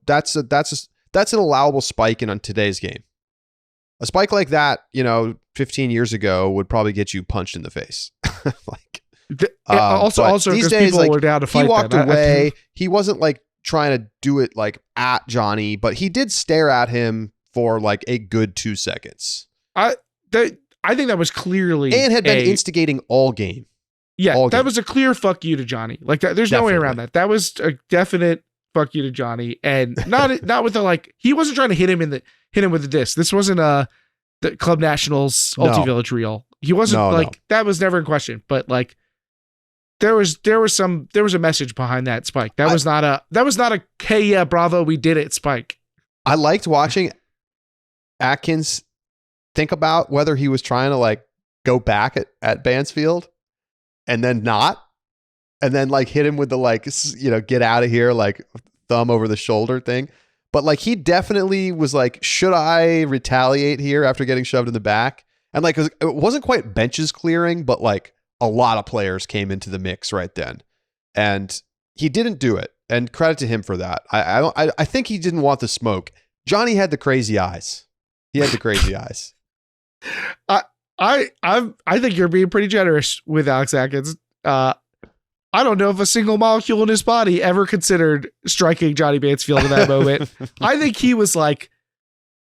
that's an allowable spike in on today's game. A spike like that, 15 years ago would probably get you punched in the face. Also, these days, people were down to fight. He walked away. He wasn't like trying to do it like at Johnny, but he did stare at him for like a good 2 seconds. I think that was clearly and had been instigating all game. Yeah, that was a clear fuck you to Johnny. Like, there's no way around that. That was a definite fuck you to Johnny, and not with the like. He wasn't trying to hit him with the disc. This wasn't the Club Nationals Ulti Village reel. He wasn't that was never in question. But like, there was a message behind that spike. That was not a hey, yeah, bravo, we did it spike. I liked watching Atkins think about whether he was trying to like go back at Bansfield and then not, and then like hit him with the like, get out of here, like thumb over the shoulder thing. But like, he definitely was like, should I retaliate here after getting shoved in the back? And like, it wasn't quite benches clearing, but like a lot of players came into the mix right then, and he didn't do it. And credit to him for that. I think he didn't want the smoke. Johnny had the crazy eyes. He had the crazy eyes. I think you're being pretty generous with Alex Atkins. I don't know if a single molecule in his body ever considered striking Johnny Mansfield in that moment. I think he was like,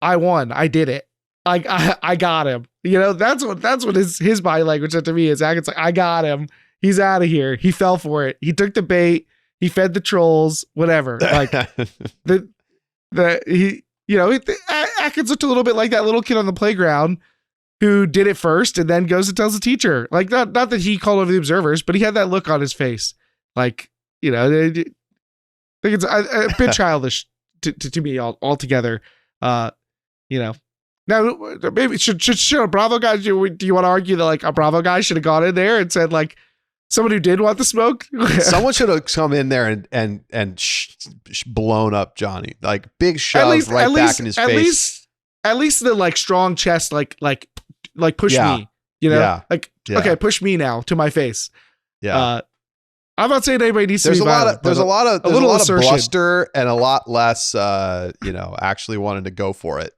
I won. I did it. I got him. That's what his body language said to me is. Atkins like, I got him. He's out of here. He fell for it. He took the bait. He fed the trolls. Whatever. Like Atkins looked a little bit like that little kid on the playground who did it first and then goes and tells the teacher. Like, not that he called over the observers, but he had that look on his face. Like, I think it's a bit childish to me altogether. Now maybe should a Bravo guy, do you want to argue that like a Bravo guy should have gone in there and said like, someone who did want the smoke? Someone should have come in there and blown up Johnny, like big shove back in his face. At least the like strong chest, like push me, okay, push me now to my face. Yeah. I'm not saying anybody needs to be violent. There's a lot of bluster and a lot less, actually wanting to go for it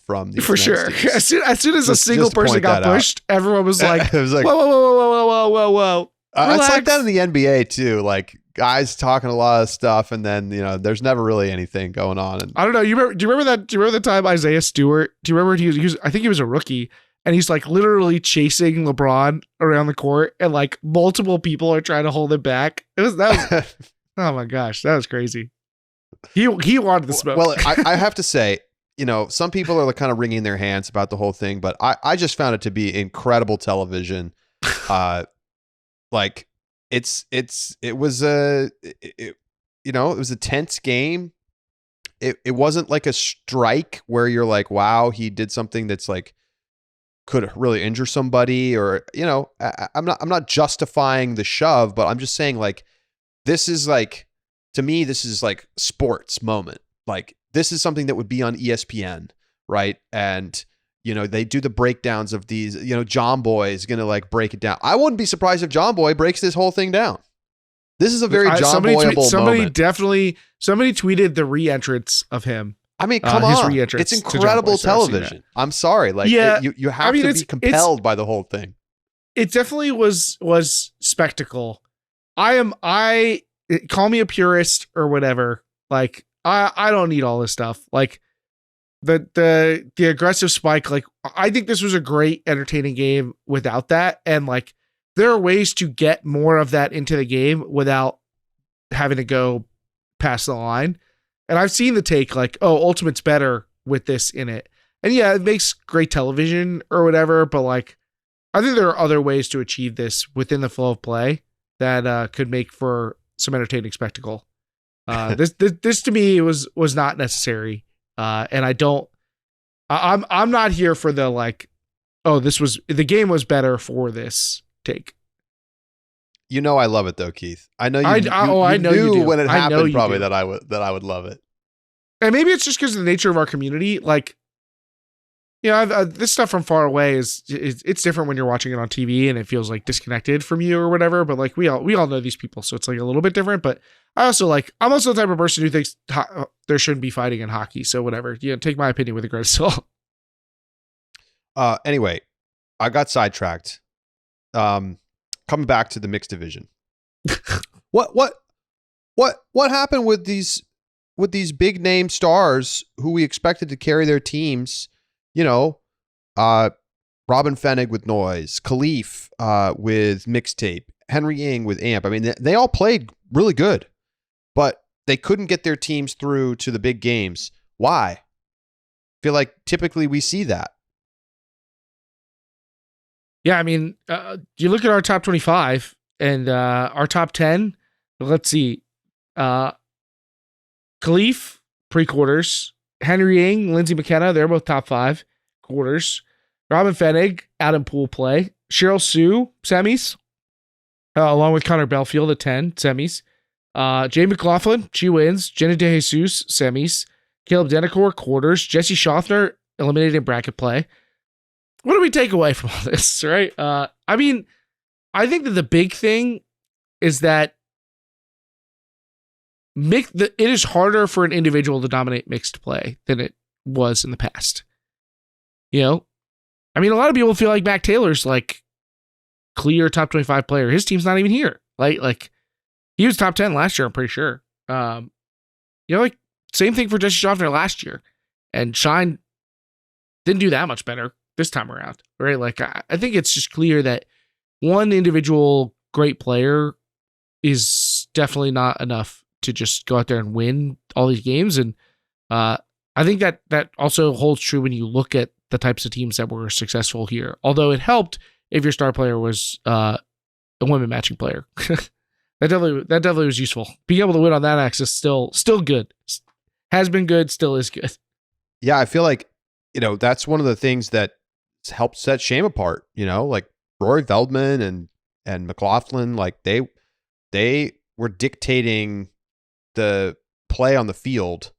from these. For sure. As soon as a single person got pushed, everyone was like, it was like, whoa. It's like that in the NBA too. Like, guys talking a lot of stuff, and then there's never really anything going on. And I don't know. Do you remember the time Isaiah Stewart? Do you remember he was? I think he was a rookie, and he's like literally chasing LeBron around the court, and like multiple people are trying to hold him back. Oh my gosh, that was crazy. He wanted the smoke. Well, I have to say, some people are like kind of wringing their hands about the whole thing, but I just found it to be incredible television. Like it was a tense game. It wasn't like a strike where you're like, wow, he did something that's like could really injure somebody, or, you know, I'm not justifying the shove, but I'm just saying, like, this is like, to me, this is like sports moment. Like, this is something that would be on ESPN, right? And, you know, they do the breakdowns of these, you know, John Boy is going to like break it down. I wouldn't be surprised if John Boy breaks this whole thing down. This is a very John Boyable moment. Somebody tweeted the re-entrance of him. I mean, come on. It's incredible television. I'm sorry. Like, yeah, you have to be compelled by the whole thing. It definitely was spectacle. Call me a purist or whatever. Like, I don't need all this stuff. Like, the aggressive spike, like, I think this was a great entertaining game without that. And like, there are ways to get more of that into the game without having to go past the line. And I've seen the take like, oh, Ultimate's better with this in it. And yeah, it makes great television or whatever, but like, I think there are other ways to achieve this within the flow of play that could make for some entertaining spectacle. This to me was not necessary. And I'm not here for the like, oh, the game was better for this take. You know, I love it though, Keith. I know you. I know knew you do. when it happened, probably do. that I would love it. And maybe it's just because of the nature of our community. Like, you know, this stuff from far away it's different when you're watching it on TV and it feels like disconnected from you or whatever. But like, we all know these people, so it's like a little bit different. But I'm also the type of person who thinks there shouldn't be fighting in hockey. So whatever, you know, take my opinion with a grain of salt. Anyway, I got sidetracked. Coming back to the mixed division. What happened with these big name stars who we expected to carry their teams? You know, Robin Fennig with Noise, Khalif with Mixtape, Henry Ing with Amp. I mean, they all played really good, but they couldn't get their teams through to the big games. Why? I feel like typically we see that. Yeah, I mean, you look at our top 25 and our top 10. Let's see. Khalif, pre-quarters. Henry Ing, Lindsey McKenna, they're both top 5 quarters. Robin Fennig, out in pool play. Cheryl Sue, semis, along with Connor Belfield at 10, semis. Jay McLaughlin, she wins. Jenna DeJesus, semis. Caleb Denacor, quarters. Jesse Schaffner, eliminated in bracket play. What do we take away from all this, right? I mean, I think that the big thing is that it is harder for an individual to dominate mixed play than it was in the past. You know? I mean, a lot of people feel like Mac Taylor's like clear top 25 player. His team's not even here. Like he was top 10 last year, I'm pretty sure. You know, like same thing for Jesse Schaffner last year. And Shine didn't do that much better this time around, right? Like, I think it's just clear that one individual great player is definitely not enough to just go out there and win all these games. And I think that also holds true when you look at the types of teams that were successful here. Although it helped if your star player was a women matching player. That definitely was useful. Being able to win on that axis still good. Has been good, still is good. Yeah, I feel like, you know, that's one of the things that helped set Shame apart, you know, like Rory Veldman and McLaughlin, like they were dictating the play on the field,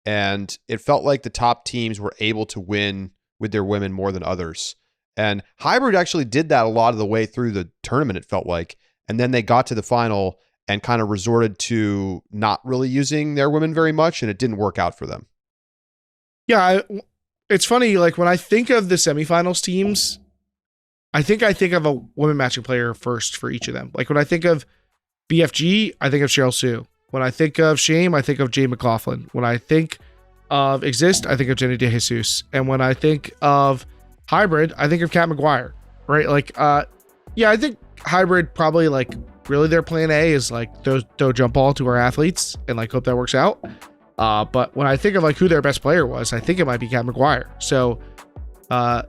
and it felt like the top teams were able to win with their women more than others. And Hybrid actually did that a lot of the way through the tournament, it felt like. And then they got to the final and kind of resorted to not really using their women very much, and it didn't work out for them. Yeah, it's funny, like when I think of the semifinals teams, I think of a women matching player first for each of them. Like when I think of BFG, I think of Cheryl Sue. When I think of Shame, I think of Jay McLaughlin. When I think of Exist, I think of Jenny DeJesus. And when I think of Hybrid, I think of Kat McGuire, right? Like, yeah, I think Hybrid probably like really their plan A is like throw jump ball to our athletes and like hope that works out. But when I think of like who their best player was, I think it might be Kat McGuire. So I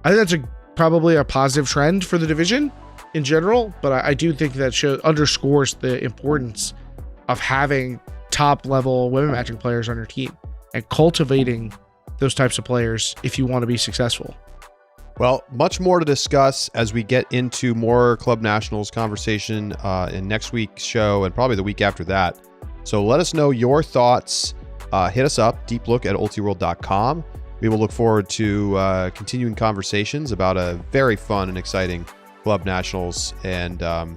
think that's probably a positive trend for the division in general. But I do think that underscores the importance of having top level women matching players on your team and cultivating those types of players if you want to be successful. Well, much more to discuss as we get into more Club Nationals conversation in next week's show and probably the week after that. So let us know your thoughts. Hit us up, deeplook@ultiworld.com. We will look forward to continuing conversations about a very fun and exciting Club Nationals. And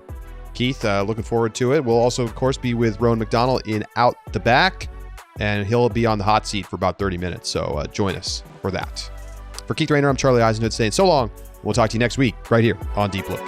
Keith, looking forward to it. We'll also, of course, be with Rowan McDonnell in Out the Back, and he'll be on the hot seat for about 30 minutes. So join us for that. For Keith Rayner, I'm Charlie Eisenhood saying so long. We'll talk to you next week right here on Deep Look.